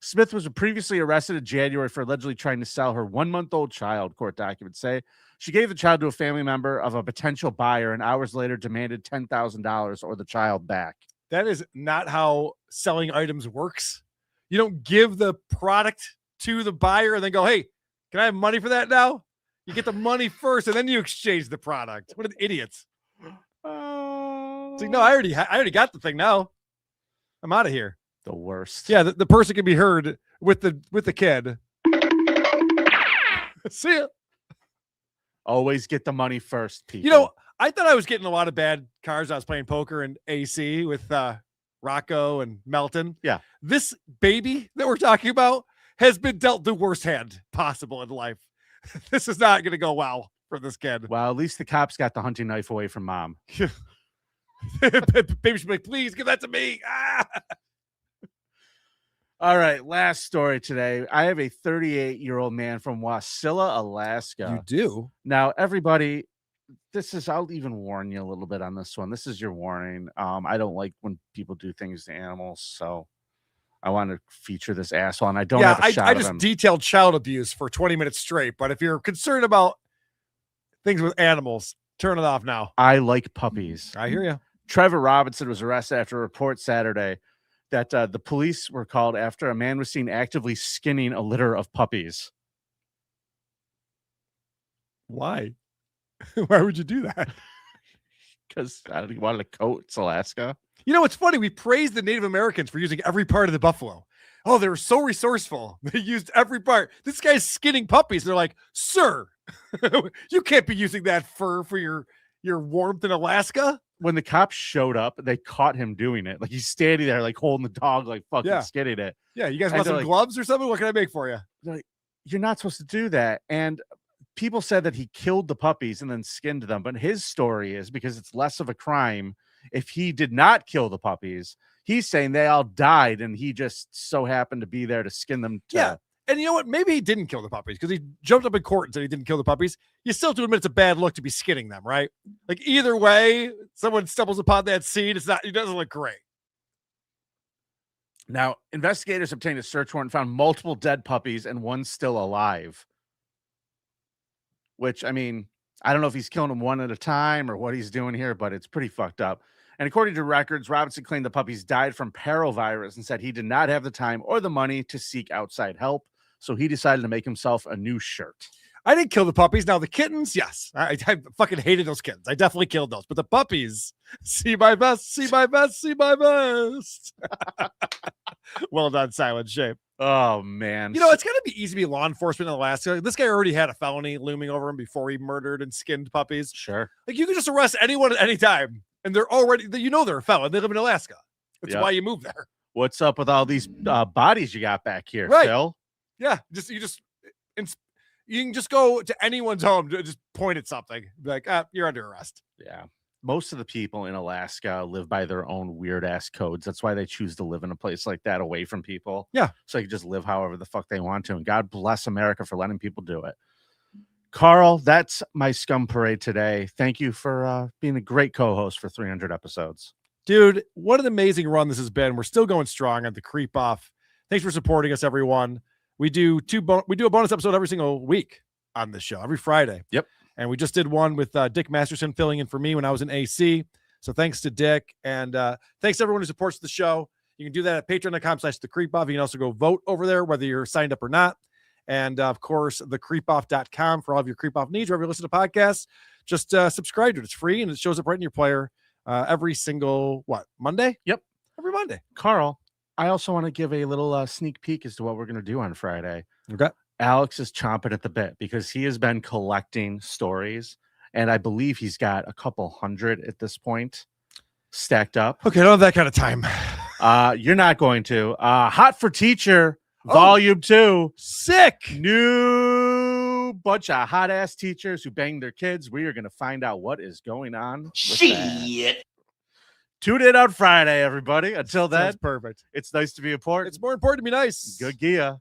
Smith was previously arrested in January for allegedly trying to sell her 1-month-old child, court documents say. She gave the child to a family member of a potential buyer and hours later demanded $10,000 or the child back. That is not how selling items works. You don't give the product to the buyer and then go, hey, can I have money for that now? You get the money first and then you exchange the product. What an idiots. It's like, no, I already got the thing now. I'm out of here. The worst. Yeah, the person can be heard with the kid. See ya. Always get the money first, people. You know, I thought I was getting a lot of bad cards. I was playing poker in AC with Rocco and Melton. Yeah. This baby that we're talking about has been dealt the worst hand possible in life. This is not going to go well for this kid. Well, at least the cops got the hunting knife away from mom. Baby should be like, please give that to me. Ah! All right, last story today. I have a 38-year-old man from Wasilla, Alaska. You do? Now, everybody, I'll even warn you a little bit on this one. This is your warning. I don't like when people do things to animals, so I want to feature this asshole, and I don't have a shot I of just him. detailed child abuse for 20 minutes straight, but if you're concerned about things with animals, turn it off now. I like puppies. I hear you. Trevor Robinson was arrested after a report Saturday that the police were called after a man was seen actively skinning a litter of puppies. Why? Why would you do that? Because I don't want to coat. It's Alaska. You know, it's funny. We praise the Native Americans for using every part of the buffalo. Oh, they were so resourceful. They used every part. This guy's skinning puppies. They're like, sir, you can't be using that fur for your warmth in Alaska. When the cops showed up, they caught him doing it. Like he's standing there, like holding the dog, like fucking skinning it. Yeah, you guys And want they're some like, gloves or something? What can I make for you? They're like, you're not supposed to do that. And people said that he killed the puppies and then skinned them. But his story is, because it's less of a crime if he did not kill the puppies, he's saying they all died and he just so happened to be there to skin them. Yeah. And you know what? Maybe he didn't kill the puppies because he jumped up in court and said he didn't kill the puppies. You still have to admit it's a bad look to be skinning them, right? Like either way, someone stumbles upon that scene. It doesn't look great. Now, investigators obtained a search warrant and found multiple dead puppies and one still alive. Which, I mean, I don't know if he's killing them one at a time or what he's doing here, but it's pretty fucked up. And according to records, Robinson claimed the puppies died from parovirus and said he did not have the time or the money to seek outside help. So he decided to make himself a new shirt. I didn't kill the puppies. Now, the kittens, yes. I fucking hated those kittens. I definitely killed those. But the puppies, see my best, see my best, see my best. Well done, Silent Shape. Oh, man. You know, it's got to be easy to be law enforcement in Alaska. This guy already had a felony looming over him before he murdered and skinned puppies. Sure. Like, you can just arrest anyone at any time, and they're already, you know, they're a felon. They live in Alaska. That's why you move there. What's up with all these bodies you got back here, Right. Phil? Yeah. You can just go to anyone's home to just point at something. Be like, you're under arrest. Yeah. Most of the people in Alaska live by their own weird ass codes. That's why they choose to live in a place like that away from people. Yeah. So they can just live however the fuck they want to. And God bless America for letting people do it. Karl, that's my scum parade today. Thank you for being a great co-host for 300 episodes. Dude, what an amazing run this has been. We're still going strong on the Creep Off. Thanks for supporting us, everyone. We do a bonus episode every single week on this show, every Friday. Yep. And we just did one with Dick Masterson filling in for me when I was in AC. So thanks to Dick. And thanks to everyone who supports the show. You can do that at patreon.com/thecreepoff. You can also go vote over there, whether you're signed up or not. And of course, thecreepoff.com for all of your creep off needs. Wherever you listen to podcasts, just subscribe to it. It's free and it shows up right in your player every single, Monday? Yep. Every Monday. Karl, I also want to give a little sneak peek as to what we're going to do on Friday. Okay. Alex is chomping at the bit because he has been collecting stories, and I believe he's got a couple hundred at this point stacked up. Okay, I don't have that kind of time. You're not going to. Hot for Teacher, Volume 2. Sick. New bunch of hot-ass teachers who bang their kids. We are going to find out what is going on with that. Tune in on Friday, everybody. Until then, That's perfect. it's nice to be important. It's more important to be nice. Good gear.